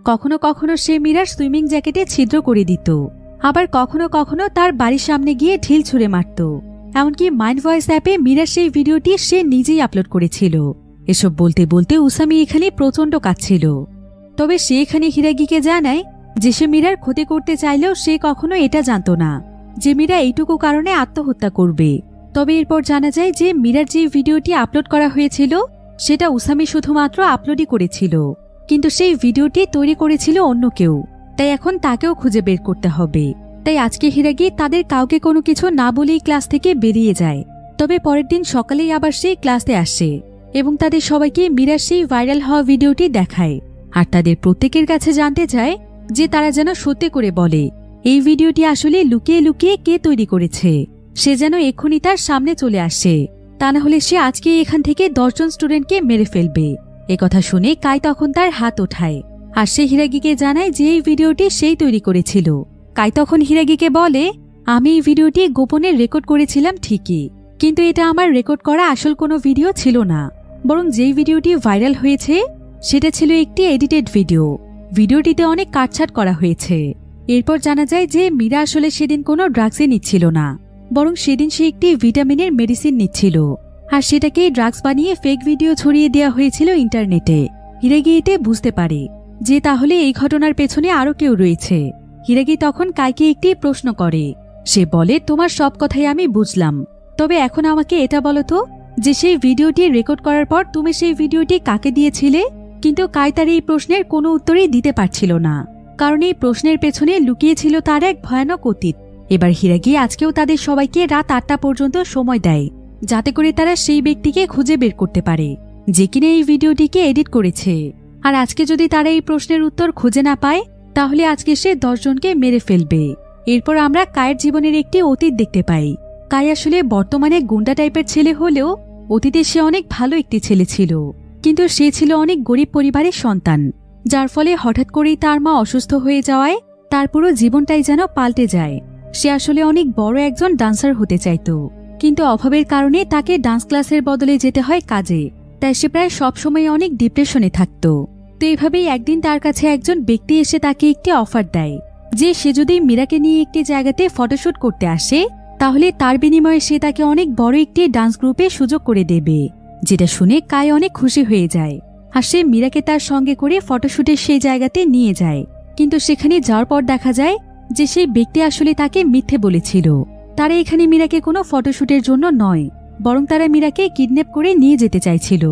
কখনো কখনো সে মীরার সুইমিং জ্যাকেটে ছিদ্র করে দিত, আবার কখনো কখনো তার বাড়ির সামনে গিয়ে ঢিল ছুঁড়ে মারত। এমনকি মাইন্ড ভয়েস অ্যাপে মীরার সেই ভিডিওটি সে নিজেই আপলোড করেছিল। এসব বলতে বলতে উসামি এখানে প্রচণ্ড কাঁদছিল। তবে সে এখানে হিরাগিকে জানায় যে সে মীরার ক্ষতি করতে চাইলেও সে কখনো এটা জানত না যে মীরা এইটুকু কারণে আত্মহত্যা করবে। তবে এরপর জানা যায় যে মীরার যে ভিডিওটি আপলোড করা হয়েছিল সেটা উসামি শুধুমাত্র আপলোডই করেছিল, কিন্তু সেই ভিডিওটি তৈরি করেছিল অন্য কেউ। তাই এখন তাকেও খুঁজে বের করতে হবে। তাই আজকে হিরাগি তাদের কাউকে কোনো কিছু না বলেই ক্লাস থেকে বেরিয়ে যায়। তবে পরের দিন সকালেই আবার সেই ক্লাসে আসে এবং তাদের সবাইকে মীরার সেই ভাইরাল হওয়া ভিডিওটি দেখায়। আর তাদের প্রত্যেকের কাছে জানতে চায় যে তারা যেন সত্যি করে বলে এই ভিডিওটি আসলে লুকিয়ে লুকিয়ে কে তৈরি করেছে। সে যেন এক্ষুনি তার সামনে চলে আসে, তা না হলে সে আজকে এখান থেকে 10 জন স্টুডেন্টকে মেরে ফেলবে। একথা শুনে কাই তখন তার হাত ওঠায় আর সে হিরাগিকে জানায় যে এই ভিডিওটি সেই তৈরি করেছিল। কাই তখন হিরাগিকে বলে, আমি এই ভিডিওটি গোপনে রেকর্ড করেছিলাম ঠিকই, কিন্তু এটা আমার রেকর্ড করা আসল কোনো ভিডিও ছিল না, বরং যেই ভিডিওটি ভাইরাল হয়েছে সেটা ছিল একটি এডিটেড ভিডিও। ভিডিওটিতে অনেক কাটছাট করা হয়েছে। এরপর জানা যায় যে মীরা আসলে সেদিন কোনো ড্রাগসই নিচ্ছিল না, বরং সেদিন সে একটি ভিটামিনের মেডিসিন নিচ্ছিল আর সেটাকে ড্রাগস বানিয়ে ফেক ভিডিও ছড়িয়ে দেওয়া হয়েছিল ইন্টারনেটে। হিরাগি এতে বুঝতে পারে যে তাহলে এই ঘটনার পেছনে আরো কেউ রয়েছে। হিরাগি তখন কাইকে একটি প্রশ্ন করে। সে বলে, তোমার সব কথাই আমি বুঝলাম, তবে এখন আমাকে এটা বলো তো যে সেই ভিডিওটি রেকর্ড করার পর তুমি সেই ভিডিওটি কাকে দিয়েছিলে? কিন্তু কাই তার এই প্রশ্নের কোনো উত্তরই দিতে পারছিল না, কারণ এই প্রশ্নের পেছনে লুকিয়েছিল তার এক ভয়ানক অতীত। এবার হিরাগি আজকেও তাদের সবাইকে রাত 8টা পর্যন্ত সময় দেয়, যাতে করে তারা সেই ব্যক্তিকে খুঁজে বের করতে পারে যে কিনা এই ভিডিওটিকে এডিট করেছে। আর আজকে যদি তারা এই প্রশ্নের উত্তর খুঁজে না পায় তাহলে আজকে সে 10 জনকে মেরে ফেলবে। এরপর আমরা কায়ের জীবনের একটি অতীত দেখতে পাই। কাই আসলে বর্তমানে গুন্ডা টাইপের ছেলে হলেও অতীতে সে অনেক ভালো একটি ছেলে ছিল, কিন্তু সে ছিল অনেক গরিব পরিবারের সন্তান, যার ফলে হঠাৎ করেই তার মা অসুস্থ হয়ে যাওয়ায় তার পুরো জীবনটাই যেন পাল্টে যায়। সে আসলে অনেক বড় একজন ডান্সার হতে চাইত, কিন্তু অভাবের কারণে তাকে ডান্স ক্লাসের বদলে যেতে হয় কাজে। তাই সে প্রায় সবসময় অনেক ডিপ্রেশনে থাকত। তো এভাবেই একদিন তার কাছে একজন ব্যক্তি এসে তাকে একটি অফার দেয় যে সে যদি মীরাকে নিয়ে একটি জায়গাতে ফটোশুট করতে আসে তাহলে তার বিনিময়ে সে তাকে অনেক বড় একটি ডান্স গ্রুপে সুযোগ করে দেবে। যেটা শুনে কাই অনেক খুশি হয়ে যায় আর সে মীরাকে তার সঙ্গে করে ফটোশুটের সেই জায়গাতে নিয়ে যায়। কিন্তু সেখানে যাওয়ার পর দেখা যায় যে সেই ব্যক্তি আসলে তাকে মিথ্যে বলেছিল। তারা এখানে মীরাকে কোনো ফটোশুটের জন্য নয়, বরং তারা মীরাকে কিডন্যাপ করে নিয়ে যেতে চাইছিল।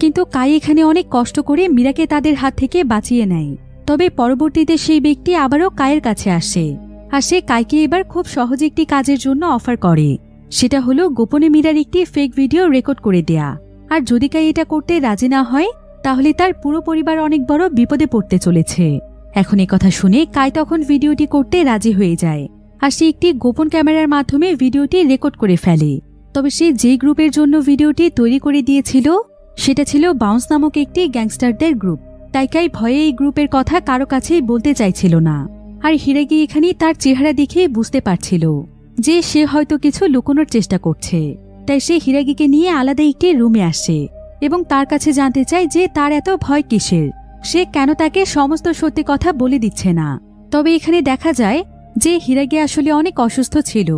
কিন্তু কাই এখানে অনেক কষ্ট করে মীরাকে তাদের হাত থেকে বাঁচিয়ে নেয়। তবে পরবর্তীতে সেই ব্যক্তি আবারও কায়ের কাছে আসে আর সে কাইকে এবার খুব সহজে একটি কাজের জন্য অফার করে। সেটা হলো গোপনে মীরার একটি ফেক ভিডিও রেকর্ড করে দেয়া। আর যদি কাই এটা করতে রাজি না হয় তাহলে তার পুরো পরিবার অনেক বড় বিপদে পড়তে চলেছে। এখন এই কথা শুনে কাই তখন ভিডিওটি করতে রাজি হয়ে যায় আর সে একটি গোপন ক্যামেরার মাধ্যমে ভিডিওটি রেকর্ড করে ফেলে। তবে সে যে গ্রুপের জন্য ভিডিওটি তৈরি করে দিয়েছিল সেটা ছিল বাউন্স নামক একটি গ্যাংস্টারদের গ্রুপ। তাই কাই ভয়ে এই গ্রুপের কথা কারো কাছেই বলতে চাইছিল না। আর হিরাগি এখানে তার চেহারা দেখে বুঝতে পারছিল যে সে হয়তো কিছু লুকোনোর চেষ্টা করছে। তাই সে হিরাগিকে নিয়ে আলাদা একটি রুমে আসে এবং তার কাছে জানতে চায় যে তার এত ভয় কিসের, সে কেন তাকে সমস্ত সত্যি কথা বলে দিচ্ছে না। তবে এখানে দেখা যায় যে হিরাগি আসলে অনেক অসুস্থ ছিল।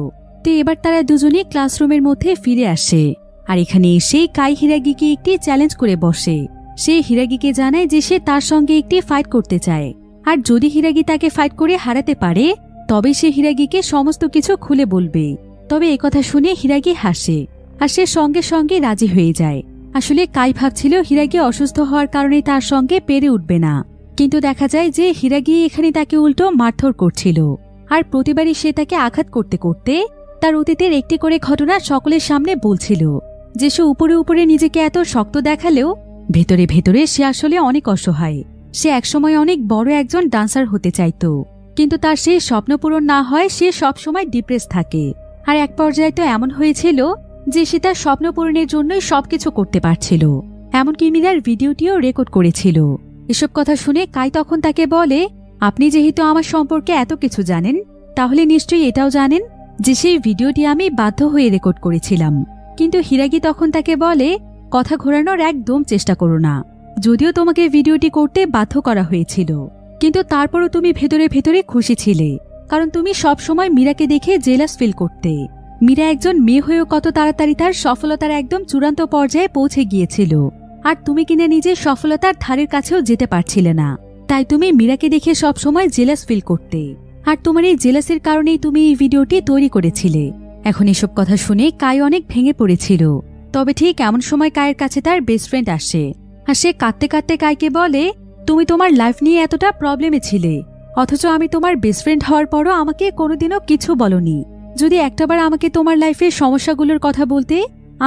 তো এবার তারা দুজনেই ক্লাসরুমের মধ্যে ফিরে আসে আর এখানে এসেই কাই হিরাগিকে একটি চ্যালেঞ্জ করে বসে। সে হিরাগিকে জানায় যে সে তার সঙ্গে একটি ফাইট করতে চায়, আর যদি হিরাগি তাকে ফাইট করে হারাতে পারে তবে সে হিরাগিকে সমস্ত কিছু খুলে বলবে। তবে একথা শুনে হিরাগি হাসে আর সে সঙ্গে সঙ্গে রাজি হয়ে যায়। আসলে কাই ভাবছিল হিরাগি অসুস্থ হওয়ার কারণে তার সঙ্গে পেরে উঠবে না, কিন্তু দেখা যায় যে হিরাগি এখানে তাকে উল্টো মারধর করছিল। আর প্রতিবারই সে তাকে আঘাত করতে করতে তার অতীতের একটি করে ঘটনা সকলের সামনে বলছিল যে সে উপরে উপরে নিজেকে এত শক্ত দেখালেও ভেতরে ভেতরে সে আসলে অনেক অসহায়। সে একসময় অনেক বড় একজন ডান্সার হতে চাইত, কিন্তু তার সেই স্বপ্ন পূরণ না হয় সে সবসময় ডিপ্রেস থাকে। আর এক পর্যায়ে তো এমন হয়েছিল যে সে তার স্বপ্ন পূরণের জন্যই সবকিছু করতে পারছিল, এমনকি মীরার ভিডিওটিও রেকর্ড করেছিল। এসব কথা শুনে কাই তখন তাকে বলে, আপনি যেহেতু আমার সম্পর্কে এত কিছু জানেন তাহলে নিশ্চয়ই এটাও জানেন যে সেই ভিডিওটি আমি বাধ্য হয়ে রেকর্ড করেছিলাম। কিন্তু হিরাগি তখন তাকে বলে, কথা ঘোরানোর একদম চেষ্টা করো না। যদিও তোমাকে ভিডিওটি করতে বাধ্য করা হয়েছিল, কিন্তু তারপরও তুমি ভেতরে ভেতরে খুশি ছিলে, কারণ তুমি সব সময় মীরাকে দেখে জেলাস ফিল করতে। মীরা একজন মেয়ে হয়েও কত তাড়াতাড়ি তার সফলতার একদম চূড়ান্ত পর্যায়ে পৌঁছে গিয়েছিল, আর তুমি কিনা নিজের সফলতার ধারের কাছেও যেতে পারছিলে না। তাই তুমি মীরাকে দেখে সব সময় জেলাস ফিল করতে, আর তোমার এই জেলাসের কারণেই তুমি এই ভিডিওটি তৈরি করেছিলে। এখন এসব কথা শুনে কাই অনেক ভেঙে পড়েছিল। তবে ঠিক এমন সময় কায়ের কাছে তার বেস্ট ফ্রেন্ড আসে, আর সে কাঁদতে কাঁদতে কাইকে বলে, তুমি তোমার লাইফ নিয়ে এতটা প্রবলেমে ছিলে, অথচ আমি তোমার বেস্ট ফ্রেন্ড হওয়ার পরও আমাকে কোনোদিনও কিছু বলনি। যদি একটাবার আমাকে তোমার লাইফের সমস্যাগুলোর কথা বলতে,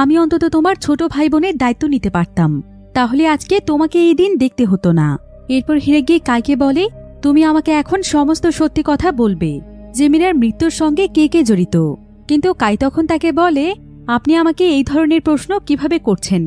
আমি অন্তত তোমার ছোট ভাই বোনের দায়িত্ব নিতে পারতাম, তাহলে আজকে তোমাকে এই দিন দেখতে হতো না। এরপর হিরাগি কাইকে বলে, তুমি আমাকে এখন সমস্ত সত্যি কথা বলবে যে মীরার মৃত্যুর সঙ্গে কে কে জড়িত। কিন্তু কাই তখন তাকে বলে, আপনি আমাকে এই ধরনের প্রশ্ন কিভাবে করছেন,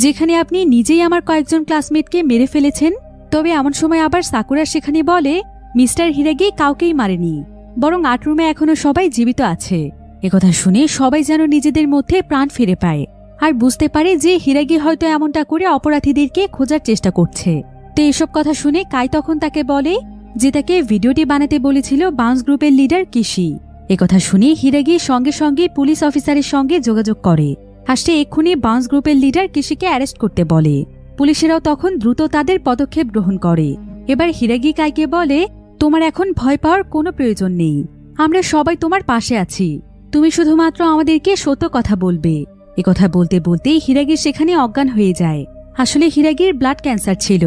যেখানে আপনি নিজেই আমার কয়েকজন ক্লাসমেটকে মেরে ফেলেছেন। তবে এমন সময় আবার সাকুরা সেখানে বলে, মিস্টার হিরাগি কাউকেই মারেনি, বরং 8 রুমে এখনো সবাই জীবিত আছে। একথা শুনে সবাই যেন নিজেদের মধ্যে প্রাণ ফিরে পায়, আর বুঝতে পারে যে হিরাগি হয়তো এমনটা করে অপরাধীদেরকে খোঁজার চেষ্টা করছে। তো এসব কথা শুনে কাই তখন তাকে বলে যে তাকে ভিডিওটি বানাতে বলেছিল বাউন্স গ্রুপের লিডার কিশি। একথা শুনে হিরাগি সঙ্গে সঙ্গে পুলিশ অফিসারের সঙ্গে যোগাযোগ করে, আর সে এক্ষুনি বাউন্স গ্রুপের লিডার কিশিকে অ্যারেস্ট করতে বলে। পুলিশেরাও তখন দ্রুত তাদের পদক্ষেপ গ্রহণ করে। এবার হিরাগি কাইকে বলে, তোমার এখন ভয় পাওয়ার কোনো প্রয়োজন নেই, আমরা সবাই তোমার পাশে আছি, তুমি শুধুমাত্র আমাদেরকে সত্য কথা বলবে। একথা বলতে বলতেই হিরাগি সেখানে অজ্ঞান হয়ে যায়। আসলে হিরাগির ব্লাড ক্যান্সার ছিল,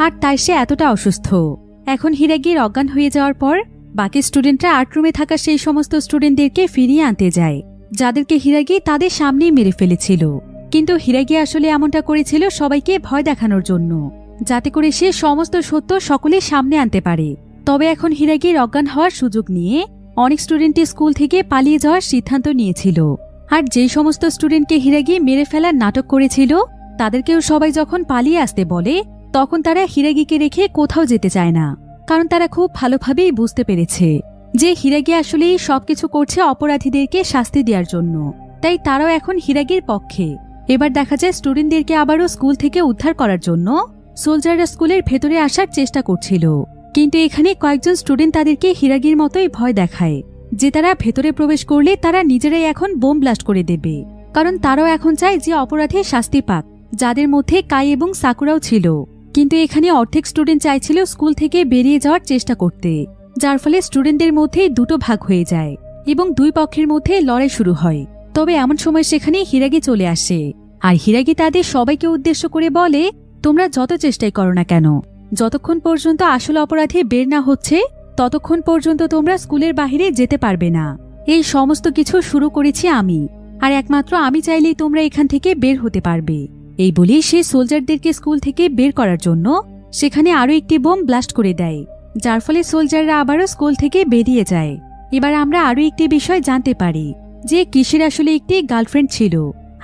আর তাই সে এতটা অসুস্থ। এখন হিরাগির অজ্ঞান হয়ে যাওয়ার পর বাকি স্টুডেন্টরা 8 রুমে থাকা সেই সমস্ত স্টুডেন্টদেরকে ফিরিয়ে আনতে যায়, যাদেরকে হিরাগি তাদের সামনেই মেরে ফেলেছিল। কিন্তু হিরাগি আসলে এমনটা করেছিল সবাইকে ভয় দেখানোর জন্য, যাতে করে সে সমস্ত সত্য সকলের সামনে আনতে পারে। তবে এখন হিরাগির অজ্ঞান হওয়ার সুযোগ নিয়ে অনেক স্টুডেন্টই স্কুল থেকে পালিয়ে যাওয়ার সিদ্ধান্ত নিয়েছিল, আর যেই সমস্ত স্টুডেন্টকে হিরাগি মেরে ফেলার নাটক করেছিল তাদেরকেও সবাই যখন পালিয়ে আসতে বলে, তখন তারা হিরাগিকে রেখে কোথাও যেতে চায় না, কারণ তারা খুব ভালোভাবেই বুঝতে পেরেছে যে হিরাগি আসলেই সবকিছু করছে অপরাধীদেরকে শাস্তি দেওয়ার জন্য। তাই তারাও এখন হিরাগির পক্ষে। এবার দেখা যায় স্টুডেন্টদেরকে আবারও স্কুল থেকে উদ্ধার করার জন্য সোলজাররা স্কুলের ভেতরে আসার চেষ্টা করছিল, কিন্তু এখানে কয়েকজন স্টুডেন্ট তাদেরকে হিরাগির মতোই ভয় দেখায় যে তারা ভেতরে প্রবেশ করলে তারা নিজেরাই এখন বোম ব্লাস্ট করে দেবে, কারণ তারাও এখন চায় যে অপরাধে শাস্তি পাক, যাদের মধ্যে কাই এবং সাকুরাও ছিল। কিন্তু এখানে অর্ধেক স্টুডেন্ট চাইছিল স্কুল থেকে বেরিয়ে যাওয়ার চেষ্টা করতে, যার ফলে স্টুডেন্টদের মধ্যে দুটো ভাগ হয়ে যায় এবং দুই পক্ষের মধ্যে লড়াই শুরু হয়। তবে এমন সময় সেখানে হিরাগি চলে আসে, আর হিরাগি তাদের সবাইকে উদ্দেশ্য করে বলে, তোমরা যত চেষ্টাই করো না কেন, যতক্ষণ পর্যন্ত আসল অপরাধী বের না হচ্ছে ততক্ষণ পর্যন্ত তোমরা স্কুলের বাহিরে যেতে পারবে না। এই সমস্ত কিছু শুরু করেছি আমি, আর একমাত্র আমি চাইলেই তোমরা এখান থেকে বের হতে পারবে। এই বলে সে সোলজারদেরকে স্কুল থেকে বের করার জন্য সেখানে আরো একটি বোম ব্লাস্ট করে দেয়, যার ফলে সোলজাররা আবারও স্কুল থেকে বেরিয়ে যায়। এবার আমরা আরো একটি বিষয় জানতে পারি যে কিশির আসলে একটি গার্লফ্রেন্ড ছিল,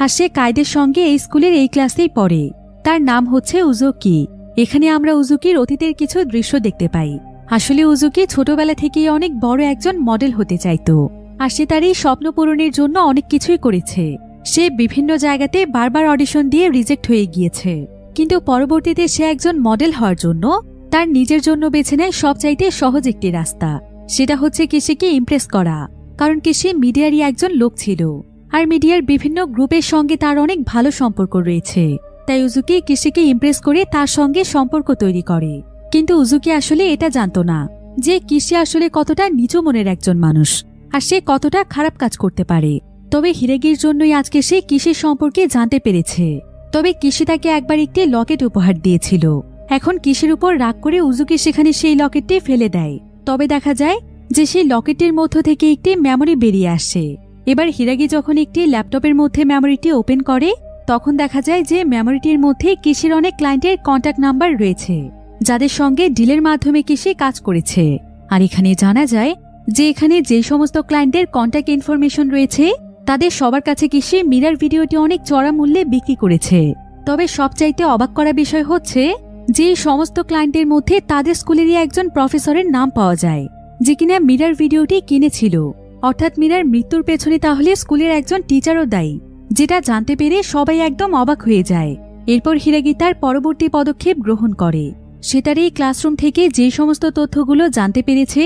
আর সে কাইদের সঙ্গে এই স্কুলের এই ক্লাসেই পড়ে। তার নাম হচ্ছে উজুকি। এখানে আমরা উজুকির অতীতের কিছু দৃশ্য দেখতে পাই। আসলে উজুকি ছোটবেলা থেকেই অনেক বড় একজন মডেল হতে চাইতো, আর সে তার এই স্বপ্ন পূরণের জন্য অনেক কিছুই করেছে। সে বিভিন্ন জায়গাতে বারবার অডিশন দিয়ে রিজেক্ট হয়ে গিয়েছে, কিন্তু পরবর্তীতে সে একজন মডেল হওয়ার জন্য তার নিজের জন্য বেছে নেয় সবচাইতে সহজ একটি রাস্তা, সেটা হচ্ছে কিশিকে ইমপ্রেস করা। কারণ কিশি মিডিয়ারই একজন লোক ছিল, আর মিডিয়ার বিভিন্ন গ্রুপের সঙ্গে তার অনেক ভালো সম্পর্ক রয়েছে। তাই উজুকি কিশিকে ইমপ্রেস করে তার সঙ্গে সম্পর্ক তৈরি করে। কিন্তু উজুকি আসলে এটা জানতো না যে কিশি আসলে কতটা নিচু মনের একজন মানুষ, আর সে কতটা খারাপ কাজ করতে পারে। তবে হিরাগির জন্যই আজকে সে কিশির সম্পর্কে জানতে পেরেছে। তবে কিশি তাকে একবার একটি লকেট উপহার দিয়েছিল। এখন কিশির উপর রাগ করে উজুকি সেখানে সেই লকেটটি ফেলে দেয়। তবে দেখা যায় যে সেই লকেটের মধ্য থেকে একটি মেমোরি বেরিয়ে আসে। এবার হিরাগি যখন একটি ল্যাপটপের মধ্যে মেমোরিটি ওপেন করে, তখন দেখা যায় যে মেমোরিটির মধ্যে কিশির অনেক ক্লায়েন্টের কন্ট্যাক্ট নাম্বার রয়েছে, যাদের সঙ্গে ডিলের মাধ্যমে কিশি কাজ করেছে। আর এখানে জানা যায় যে এখানে যে সমস্ত ক্লায়েন্টের কন্ট্যাক্ট ইনফরমেশন রয়েছে তাদের সবার কাছে কিশি মিরার ভিডিওটি অনেক চড়া মূল্যে বিক্রি করেছে। তবে সবচাইতে অবাক করা বিষয় হচ্ছে যে সমস্ত ক্লায়েন্টের মধ্যে তাদের স্কুলেরই একজন প্রফেসরের নাম পাওয়া যায়, যে কিনা মিরার ভিডিওটি কিনেছিল অর্থাৎ মীরার মৃত্যুর পেছনে তাহলে স্কুলের একজন টিচারও দায়ী, যেটা জানতে পেরে সবাই একদম অবাক হয়ে যায়। এরপর হিরাগি তার পরবর্তী পদক্ষেপ গ্রহণ করে। সে তার এই ক্লাসরুম থেকে যে সমস্ত তথ্যগুলো জানতে পেরেছে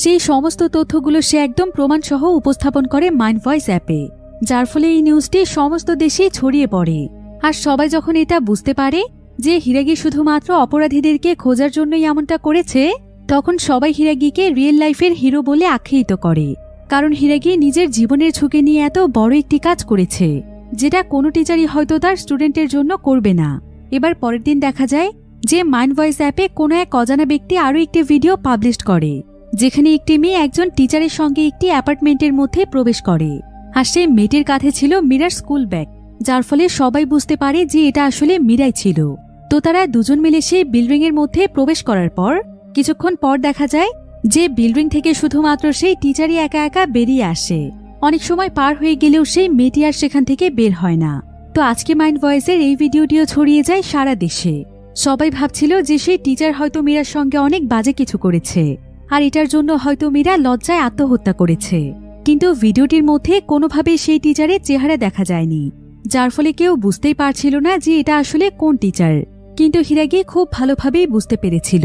সেই সমস্ত তথ্যগুলো সে একদম প্রমাণসহ উপস্থাপন করে মাইন্ড ভয়েস অ্যাপে, যার ফলে এই নিউজটি সমস্ত দেশেই ছড়িয়ে পড়ে। আর সবাই যখন এটা বুঝতে পারে যে হিরাগি শুধুমাত্র অপরাধীদেরকে খোঁজার জন্যই এমনটা করেছে, তখন সবাই হিরাগিকে রিয়েল লাইফের হিরো বলে আখ্যায়িত করে। কারণ হিরাগি নিজের জীবনের ঝুঁকি নিয়ে এত বড় একটি কাজ করেছে, যেটা কোনো টিচারই হয়তো তার স্টুডেন্টের জন্য করবে না। এবার পরের দিন দেখা যায় যে মাইন্ড ভয়েস অ্যাপে কোনো এক অজানা ব্যক্তি আরও একটি ভিডিও পাবলিশ করে, যেখানে একটি মেয়ে একজন টিচারের সঙ্গে একটি অ্যাপার্টমেন্টের মধ্যে প্রবেশ করে। আর সেই মেয়েটির কাঁধে ছিল মীরার স্কুল ব্যাগ, যার ফলে সবাই বুঝতে পারে যে এটা আসলে মীরাই ছিল। তো তারা দুজন মিলে সেই বিল্ডিং এর মধ্যে প্রবেশ করার পর কিছুক্ষণ পর দেখা যায় যে বিল্ডিং থেকে শুধুমাত্র সেই টিচারই একা একা বেরিয়ে আসে। অনেক সময় পার হয়ে গেলেও সেই মেয়েটি আর সেখান থেকে বের হয় না। তো আজকে মাইন্ড ভয়েসের এই ভিডিওটিও ছড়িয়ে যায় সারা দেশে। সবাই ভাবছিল যে সেই টিচার হয়তো মীরার সঙ্গে অনেক বাজে কিছু করেছে, আর এটার জন্য হয়তো মীরা লজ্জায় আত্মহত্যা করেছে। কিন্তু ভিডিওটির মধ্যে কোনোভাবেই সেই টিচারের চেহারা দেখা যায়নি, যার ফলে কেউ বুঝতেই পারছিল না যে এটা আসলে কোন টিচার। কিন্তু হিরাগি খুব ভালোভাবেই বুঝতে পেরেছিল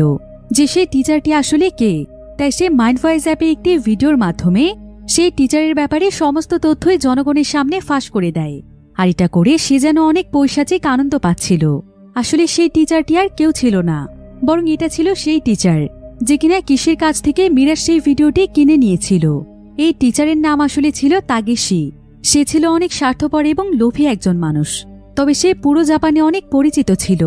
যে সেই টিচারটি আসলে কে। তাই সে মাইন্ড ভয়েস অ্যাপে একটি ভিডিওর মাধ্যমে সেই টিচারের ব্যাপারে সমস্ত তথ্যই জনগণের সামনে ফাঁস করে দেয়। আর এটা করে সে যেন অনেক পৈশাচিক আনন্দ পাচ্ছিল। আসলে সেই টিচারটি আর কেউ ছিল না, বরং এটা ছিল সেই টিচার যে কিনা কিসের কাছ থেকে মীরার সেই ভিডিওটি কিনে নিয়েছিল। এই টিচারের নাম আসলে ছিল তাগেশি। সে ছিল অনেক স্বার্থপর এবং লোভী একজন মানুষ, তবে সে পুরো জাপানে অনেক পরিচিত ছিল,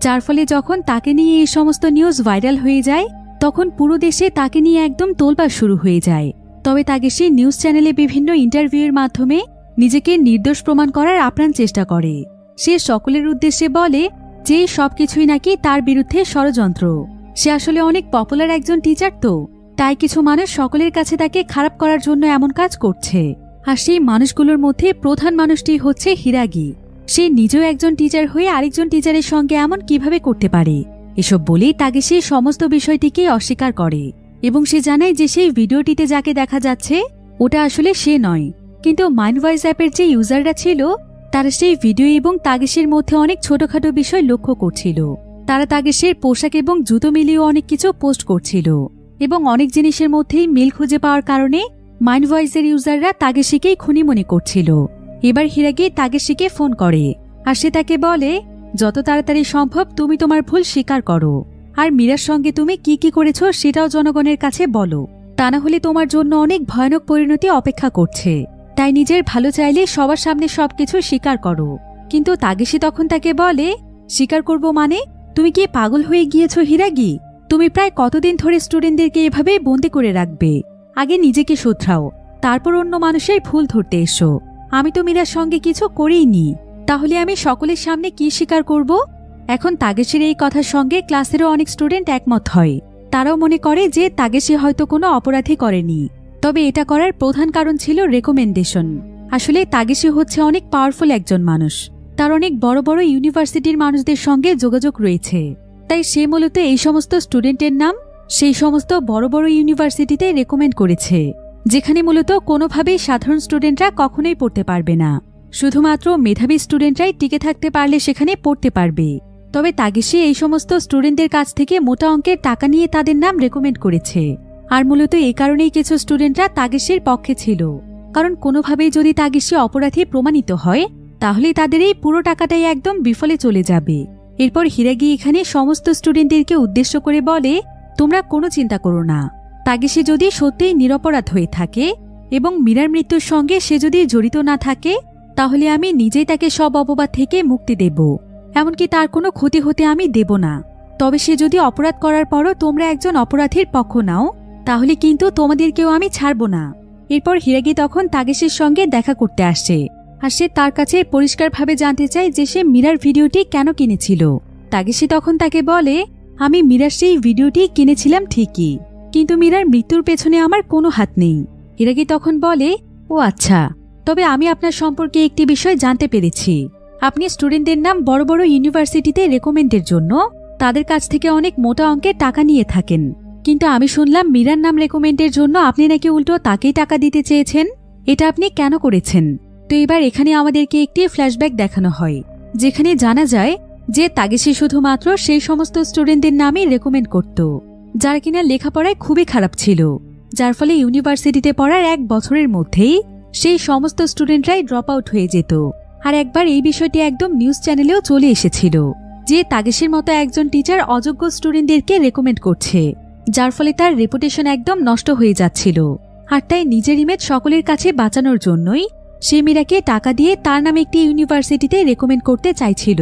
যার ফলে যখন তাকে নিয়ে এই সমস্ত নিউজ ভাইরাল হয়ে যায় তখন পুরো দেশে তাকে নিয়ে একদম তোলপাড় শুরু হয়ে যায়। তবে তাগেশি নিউজ চ্যানেলে বিভিন্ন ইন্টারভিউয়ের মাধ্যমে নিজেকে নির্দোষ প্রমাণ করার আপ্রাণ চেষ্টা করে। সে সকলের উদ্দেশ্যে বলে যে সবকিছুই নাকি তার বিরুদ্ধে ষড়যন্ত্র। সে আসলে অনেক পপুলার একজন টিচার, তো তাই কিছু মানুষ সকলের কাছে তাকে খারাপ করার জন্য এমন কাজ করছে। আর সেই মানুষগুলোর মধ্যে প্রধান মানুষটি হচ্ছে হিরাগি। সে নিজেও একজন টিচার হয়ে আরেকজন টিচারের সঙ্গে এমন কিভাবে করতে পারে, এসব বলেই তাকে সে সমস্ত বিষয়টিকে অস্বীকার করে এবং সে জানায় যে সেই ভিডিওটিতে যাকে দেখা যাচ্ছে ওটা আসলে সে নয়। কিন্তু মাইন্ড ভয়েস অ্যাপের যে ইউজাররা ছিল তারা সেই ভিডিও এবং তাগেশের মধ্যে অনেক ছোটখাটো বিষয় লক্ষ্য করছিল। তারা তাগেশের পোশাক এবং জুতো মিলিয়েও অনেক কিছু পোস্ট করছিল এবং অনেক জিনিসের মধ্যেই মিল খুঁজে পাওয়ার কারণে মাইন্ড ভয়েসের ইউজাররা তাগেশিকেই খুনি মনে করছিল। এবার হিরাগি তাগেশিকে ফোন করে আর সে তাকে বলে যত তাড়াতাড়ি সম্ভব তুমি তোমার ভুল স্বীকার করো, আর মীরার সঙ্গে তুমি কি কি করেছ সেটাও জনগণের কাছে বলো, তা না হলে তোমার জন্য অনেক ভয়ানক পরিণতি অপেক্ষা করছে। তাই নিজের ভালো চাইলে সবার সামনে সবকিছু স্বীকার করো। কিন্তু তাগেশি তখন তাকে বলে স্বীকার করব মানে? তুমি কি পাগল হয়ে গিয়েছো হিরাগি? তুমি প্রায় কতদিন ধরে স্টুডেন্টদেরকে এভাবে বন্দি করে রাখবে? আগে নিজেকে শুধরাও, তারপর অন্য মানুষের ভুল ধরতে এসো। আমি তো মীরার সঙ্গে কিছু করেইনি, তাহলে আমি সকলের সামনে কি স্বীকার করব? এখন তাগেশির এই কথার সঙ্গে ক্লাসেরও অনেক স্টুডেন্ট একমত হয়। তারাও মনে করে যে তাগেশি হয়তো কোনো অপরাধী করেনি, তবে এটা করার প্রধান কারণ ছিল রেকমেন্ডেশন। আসলে তাগেশি হচ্ছে অনেক পাওয়ারফুল একজন মানুষ, তার অনেক বড় বড় ইউনিভার্সিটির মানুষদের সঙ্গে যোগাযোগ রয়েছে। তাই সে মূলত এই সমস্ত স্টুডেন্টের নাম সেই সমস্ত বড় বড় ইউনিভার্সিটিতে রেকমেন্ড করেছে, যেখানে মূলত কোনোভাবেই সাধারণ স্টুডেন্টরা কখনোই পড়তে পারবে না। শুধুমাত্র মেধাবী স্টুডেন্টরাই টিকে থাকতে পারলে সেখানে পড়তে পারবে। তবে তাগেশি এই সমস্ত স্টুডেন্টদের কাছ থেকে মোটা অঙ্কের টাকা নিয়ে তাদের নাম রেকমেন্ড করেছে। আর মূলত এই কারণেই কিছু স্টুডেন্টরা তাগেশির পক্ষে ছিল, কারণ কোনোভাবেই যদি তাগেশি অপরাধী প্রমাণিত হয় তাহলে তাদের এই পুরো টাকাটাই একদম বিফলে চলে যাবে। এরপর হিরাগি এখানে সমস্ত স্টুডেন্টদেরকে উদ্দেশ্য করে বলে তোমরা কোনো চিন্তা করো না, তাগেশি যদি সত্যিই নিরপরাধ হয়ে থাকে এবং মীরার মৃত্যুর সঙ্গে সে যদি জড়িত না থাকে তাহলে আমি নিজেই তাকে সব অপবাদ থেকে মুক্তি দেব, এমনকি তার কোনো ক্ষতি হতে আমি দেব না। তবে সে যদি অপরাধ করার পরও তোমরা একজন অপরাধীর পক্ষ নাও তাহলে কিন্তু তোমাদেরকেও আমি ছাড়ব না। এরপর হিরাগি তখন তাগেশির সঙ্গে দেখা করতে আসে আর সে তার কাছে পরিষ্কারভাবে জানতে চায় যে সে মীরার ভিডিওটি কেন কিনেছিল। তাগেশি তখন তাকে বলে আমি মীরার সেই ভিডিওটি কিনেছিলাম ঠিকই, কিন্তু মীরার মৃত্যুর পেছনে আমার কোনো হাত নেই। হিরাগি তখন বলে ও আচ্ছা, তবে আমি আপনার সম্পর্কে একটি বিষয় জানতে পেরেছি। আপনি স্টুডেন্টদের নাম বড় বড় ইউনিভার্সিটিতে রেকমেন্ডের জন্য তাদের কাছ থেকে অনেক মোটা অঙ্কের টাকা নিয়ে থাকেন, কিন্তু আমি শুনলাম মীরার নাম রেকমেন্ডের জন্য আপনি নাকি উল্টো তাকেই টাকা দিতে চেয়েছেন। এটা আপনি কেন করেছেন? তো এবার এখানে আমাদেরকে একটি ফ্ল্যাশব্যাক দেখানো হয়, যেখানে জানা যায় যে তাগেশি শুধুমাত্র সেই সমস্ত স্টুডেন্টদের নামই রেকমেন্ড করত যার কিনা লেখাপড়ায় খুবই খারাপ ছিল, যার ফলে ইউনিভার্সিটিতে পড়ার 1 বছরের মধ্যেই সেই সমস্ত স্টুডেন্টরাই ড্রপ আউট হয়ে যেত। আর একবার এই বিষয়টি একদম নিউজ চ্যানেলেও চলে এসেছিল যে তাগেশির মতো একজন টিচার অযোগ্য স্টুডেন্টদেরকে রেকমেন্ড করছে, যার ফলে তার রেপুটেশন একদম নষ্ট হয়ে যাচ্ছিল। আর তাই নিজের ইমেজ সকলের কাছে বাঁচানোর জন্যই সে মীরাকে টাকা দিয়ে তার নামে একটি ইউনিভার্সিটিতে রেকমেন্ড করতে চাইছিল।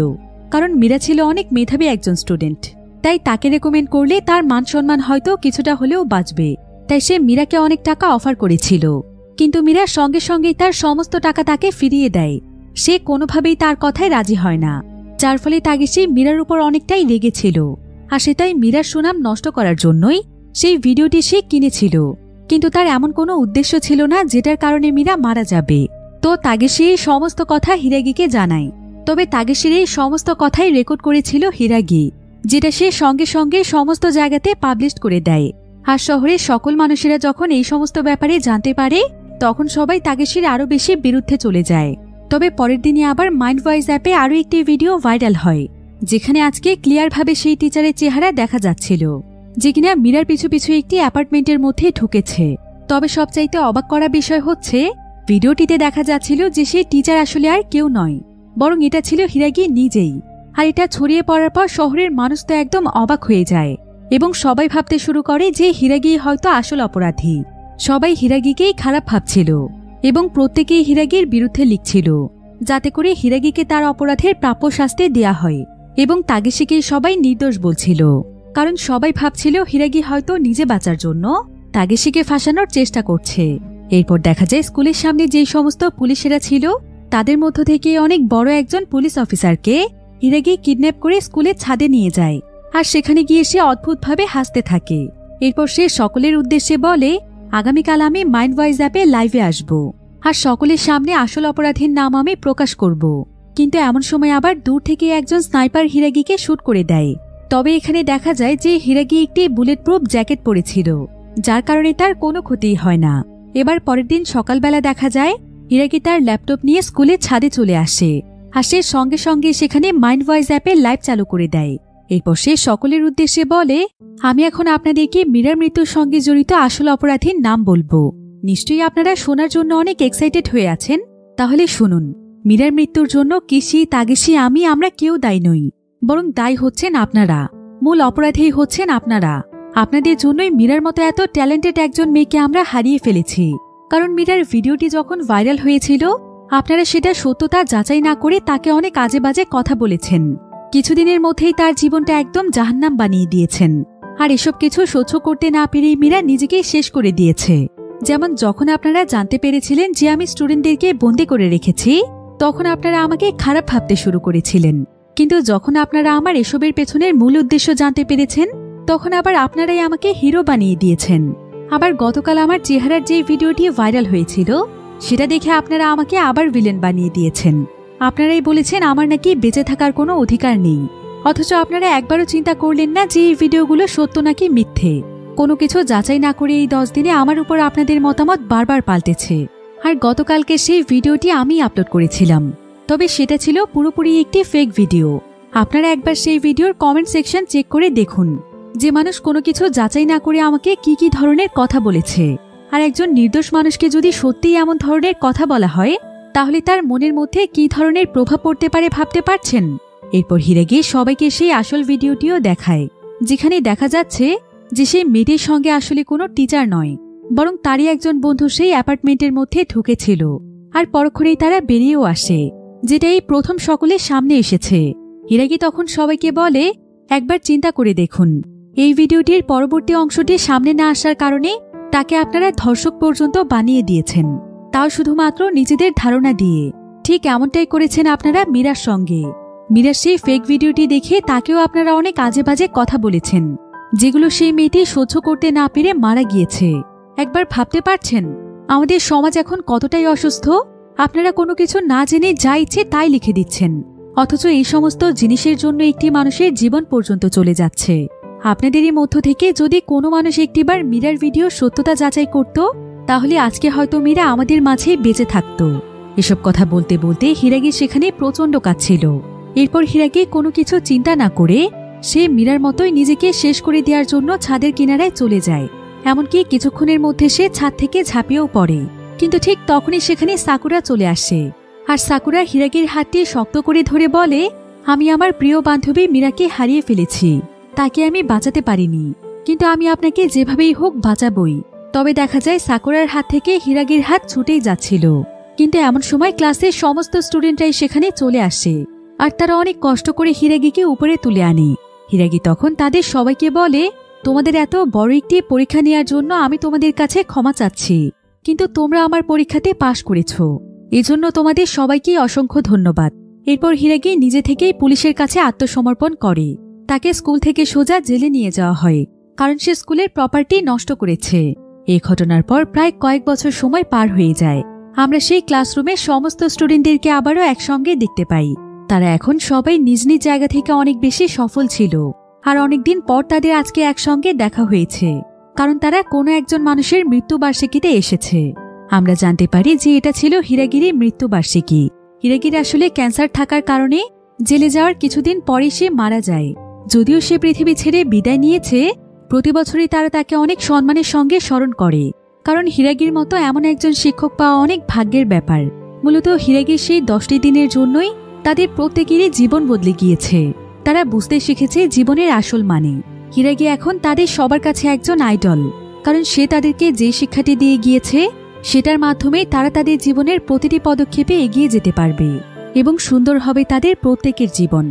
কারণ মীরা ছিল অনেক মেধাবী একজন স্টুডেন্ট, তাই তাকে রেকমেন্ড করলে তার মান সম্মান হয়তো কিছুটা হলেও বাঁচবে। তাই সে মীরাকে অনেক টাকা অফার করেছিল, কিন্তু মীরা সঙ্গে সঙ্গেই তার সমস্ত টাকা তাকে ফিরিয়ে দেয়। সে কোনোভাবেই তার কথায় রাজি হয় না, যার ফলে তাগেশি মীরার উপর অনেকটাই রেগেছিল। আর সে তাই মীরার সুনাম নষ্ট করার জন্যই সেই ভিডিওটি সে কিনেছিল, কিন্তু তার এমন কোনো উদ্দেশ্য ছিল না যেটার কারণে মীরা মারা যাবে। তো তাগেশি এই সমস্ত কথা হিরাগিকে জানায়। তবে তাগেশির এই সমস্ত কথাই রেকর্ড করেছিল হিরাগি, যেটা সে সঙ্গে সঙ্গে সমস্ত জায়গাতে পাবলিশ করে দেয়। আর শহরের সকল মানুষেরা যখন এই সমস্ত ব্যাপারে জানতে পারে, তখন সবাই তাগেশির আরও বেশি বিরুদ্ধে চলে যায়। তবে পরের দিনে আবার মাইন্ডওয়াইজ অ্যাপে আরও একটি ভিডিও ভাইরাল হয়, যেখানে আজকে ক্লিয়ারভাবে সেই টিচারের চেহারা দেখা যাচ্ছিল, যে কিনা মীরার পিছু পিছু একটি অ্যাপার্টমেন্টের মধ্যে ঢুকেছে। তবে সবচাইতে অবাক করা বিষয় হচ্ছে, ভিডিওটিতে দেখা যাচ্ছিল যে সেই টিচার আসলে আর কেউ নয়, বরং এটা ছিল হিরাগি নিজেই। আর এটা ছড়িয়ে পড়ার পর শহরের মানুষ তো একদম অবাক হয়ে যায় এবং সবাই ভাবতে শুরু করে যে হিরাগি হয়তো আসল অপরাধী। সবাই হিরাগিকেই খারাপ ভাবছিল এবং প্রত্যেকেই হিরাগির বিরুদ্ধে লিখছিল, যাতে করে হিরাগিকে তার অপরাধের প্রাপ্য শাস্তি দেয়া হয়। এবং তাগেশিকে সবাই নির্দোষ বলছিল, কারণ সবাই ভাবছিল হিরাগি হয়তো নিজে বাঁচার জন্য তাগেশিকে ফাঁসানোর চেষ্টা করছে। এরপর দেখা যায় স্কুলের সামনে যেই সমস্ত পুলিশেরা ছিল, তাদের মধ্য থেকে অনেক বড় একজন পুলিশ অফিসারকে হিরাগি কিডন্যাপ করে স্কুলের ছাদে নিয়ে যায়। আর সেখানে গিয়ে সে অদ্ভুতভাবে হাসতে থাকে। এরপর সে সকলের উদ্দেশ্যে বলে, আগামীকাল আমি মাইন্ডওয়াইজ অ্যাপে লাইভে আসব আর সকলের সামনে আসল অপরাধীর নাম আমি প্রকাশ করব। কিন্তু এমন সময় আবার দূর থেকে একজন স্নাইপার হিরাগিকে শুট করে দেয়। তবে এখানে দেখা যায় যে হিরাগি একটি বুলেট প্রুফ জ্যাকেট পরেছিল, যার কারণে তার কোনো ক্ষতি হয় না। এবার পরের দিন সকালবেলা দেখা যায় হিরাগি তার ল্যাপটপ নিয়ে স্কুলের ছাদে চলে আসে আর সে সঙ্গে সঙ্গে সেখানে মাইন্ডওয়াইজ অ্যাপে লাইভ চালু করে দেয়। এরপর সে সকলের উদ্দেশ্যে বলে, আমি এখন আপনাদেরকে মীরার মৃত্যুর সঙ্গে জড়িত আসল অপরাধীর নাম বলবো। নিশ্চয়ই আপনারা শোনার জন্য অনেক এক্সাইটেড হয়ে আছেন, তাহলে শুনুন। মীরার মৃত্যুর জন্য কিসি, তাগেশি, আমরা কেউ দায়ী নই, বরং দায়ী হচ্ছেন আপনারা। মূল অপরাধী হচ্ছেন আপনারা। আপনাদের জন্যই মীরার মতো এত ট্যালেন্টেড একজন মেয়েকে আমরা হারিয়ে ফেলেছি। কারণ মীরার ভিডিওটি যখন ভাইরাল হয়েছিল, আপনারা সেটা সত্যতা যাচাই না করে তাকে অনেক আজে বাজে কথা বলেছেন। কিছুদিনের মধ্যেই তার জীবনটা একদম জাহান্নাম বানিয়ে দিয়েছেন। আর এসব কিছু সহ্য করতে না পেরেই মীরা নিজেকেই শেষ করে দিয়েছে। যেমন যখন আপনারা জানতে পেরেছিলেন যে আমি স্টুডেন্টদেরকে বন্দী করে রেখেছি, তখন আপনারা আমাকে খারাপ ভাবতে শুরু করেছিলেন। কিন্তু যখন আপনারা আমার এসবের পেছনের মূল উদ্দেশ্য জানতে পেরেছেন, তখন আবার আপনারাই আমাকে হিরো বানিয়ে দিয়েছেন। আবার গতকাল আমার চেহারার যে ভিডিওটি ভাইরাল হয়েছিল, সেটা দেখে আপনারা আমাকে আবার ভিলেন বানিয়ে দিয়েছেন। আপনারাই বলেছেন আমার নাকি বেঁচে থাকার কোনো অধিকার নেই। অথচ আপনারা একবারও চিন্তা করলেন না যে এই ভিডিওগুলো সত্য নাকি মিথ্যে। কোনো কিছু যাচাই না করে এই 10 দিনে আমার উপর আপনাদের মতামত বারবার পাল্টেছে। আর গতকালকে সেই ভিডিওটি আমি আপলোড করেছিলাম, তবে সেটা ছিল পুরোপুরি একটি ফেক ভিডিও। আপনারা একবার সেই ভিডিওর কমেন্ট সেকশন চেক করে দেখুন যে মানুষ কোনো কিছু যাচাই না করে আমাকে কি কি ধরনের কথা বলেছে। আর একজন নির্দোষ মানুষকে যদি সত্যিই এমন ধরনের কথা বলা হয়, তাহলে তার মনের মধ্যে কি ধরনের প্রভাব পড়তে পারে ভাবতে পারছেন। এরপর হিরাগি সবাইকে সেই আসল ভিডিওটিও দেখায়, যেখানে দেখা যাচ্ছে যে সেই মেয়েটির সঙ্গে আসলে কোনো টিচার নয়, বরং তারই একজন বন্ধু সেই অ্যাপার্টমেন্টের মধ্যে ঢুকেছিল। আর পরক্ষণেই তারা বেরিয়েও আসে, যেটা এই প্রথম সকলের সামনে এসেছে। হিরাগি তখন সবাইকে বলে, একবার চিন্তা করে দেখুন, এই ভিডিওটির পরবর্তী অংশটি সামনে না আসার কারণে তাকে আপনারা ধর্ষক পর্যন্ত বানিয়ে দিয়েছেন, তাও শুধুমাত্র নিজেদের ধারণা দিয়ে। ঠিক এমনটাই করেছেন আপনারা মীরার সঙ্গে। মীরার সেই ফেক ভিডিওটি দেখে তাকেও আপনারা অনেক আজে বাজে কথা বলেছেন, যেগুলো সেই মেয়েটি সহ্য করতে না পেরে মারা গিয়েছে। একবার ভাবতে পারছেন আমাদের সমাজ এখন কতটাই অসুস্থ? আপনারা কোনো কিছু না জেনে যা ইচ্ছে তাই লিখে দিচ্ছেন, অথচ এই সমস্ত জিনিসের জন্য একটি মানুষের জীবন পর্যন্ত চলে যাচ্ছে। আপনাদেরই মধ্য থেকে যদি কোনো মানুষ একটিবার মীরার ভিডিও সত্যতা যাচাই করত, তাহলে আজকে হয়তো মীরা আমাদের মাঝে বেঁচে থাকত। এসব কথা বলতে বলতে হিরাগি সেখানে প্রচণ্ড কাঁদছিল। এরপর হিরাগি কোনো কিছু চিন্তা না করে সে মীরার মতোই নিজেকে শেষ করে দেওয়ার জন্য ছাদের কিনারায় চলে যায়। এমনকি কিছুক্ষণের মধ্যে সে ছাদ থেকে ঝাঁপিয়েও পড়ে। কিন্তু ঠিক তখনই সেখানে সাকুরা চলে আসে। আর সাকুরা হিরাগির হাতটি শক্ত করে ধরে বলে, আমি আমার প্রিয় বান্ধবী মীরাকে হারিয়ে ফেলেছি, তাকে আমি বাঁচাতে পারিনি, কিন্তু আমি আপনাকে যেভাবেই হোক বাঁচাবই। তবে দেখা যায় সাকুরার হাত থেকে হিরাগির হাত ছুটেই যাচ্ছিল। কিন্তু এমন সময় ক্লাসের সমস্ত স্টুডেন্টরাই সেখানে চলে আসে আর তারা অনেক কষ্ট করে হিরাগিকে উপরে তুলে আনে। হিরাগি তখন তাদের সবাইকে বলে, তোমাদের এত বড় একটি পরীক্ষা নেওয়ার জন্য আমি তোমাদের কাছে ক্ষমা চাচ্ছি, কিন্তু তোমরা আমার পরীক্ষাতে পাশ করেছ, এজন্য তোমাদের সবাইকেই অসংখ্য ধন্যবাদ। এরপর হিরাগি নিজে থেকেই পুলিশের কাছে আত্মসমর্পণ করে। তাকে স্কুল থেকে সোজা জেলে নিয়ে যাওয়া হয়, কারণ সে স্কুলের প্রপার্টি নষ্ট করেছে। এই ঘটনার পর প্রায় কয়েক বছর সময় পার হয়ে যায়। আমরা সেই ক্লাসরুমে সমস্ত স্টুডেন্টদেরকে আবারও একসঙ্গে দেখতে পাই। তারা এখন সবাই নিজ নিজ জায়গা থেকে অনেক বেশি সফল ছিল। আর অনেকদিন পর তাদের আজকে একসঙ্গে দেখা হয়েছে, কারণ তারা কোনো একজন মানুষের মৃত্যুবার্ষিকীতে এসেছে। আমরা জানতে পারি যে এটা ছিল হিরাগির মৃত্যুবার্ষিকী। হিরাগির আসলে ক্যান্সার থাকার কারণে জেলে যাওয়ার কিছুদিন পরে সে মারা যায়। যদিও সে পৃথিবী ছেড়ে বিদায় নিয়েছে, প্রতি বছরই তারা তাকে অনেক সম্মানের সঙ্গে স্মরণ করে, কারণ হিরাগির মতো এমন একজন শিক্ষক পাওয়া অনেক ভাগ্যের ব্যাপার। মূলত হিরাগির সেই 10টি দিনের জন্যই তাদের প্রত্যেকেরই জীবন বদলে গিয়েছে। তারা বুঝতে শিখেছে জীবনের আসল মানে। হিরাগি এখন তাদের সবার কাছে একজন আইডল, কারণ সে তাদেরকে যে শিক্ষাটি দিয়ে গিয়েছে সেটার মাধ্যমে তারা তাদের জীবনের প্রতিটি পদক্ষেপে এগিয়ে যেতে পারবে এবং সুন্দর হবে তাদের প্রত্যেকের জীবন।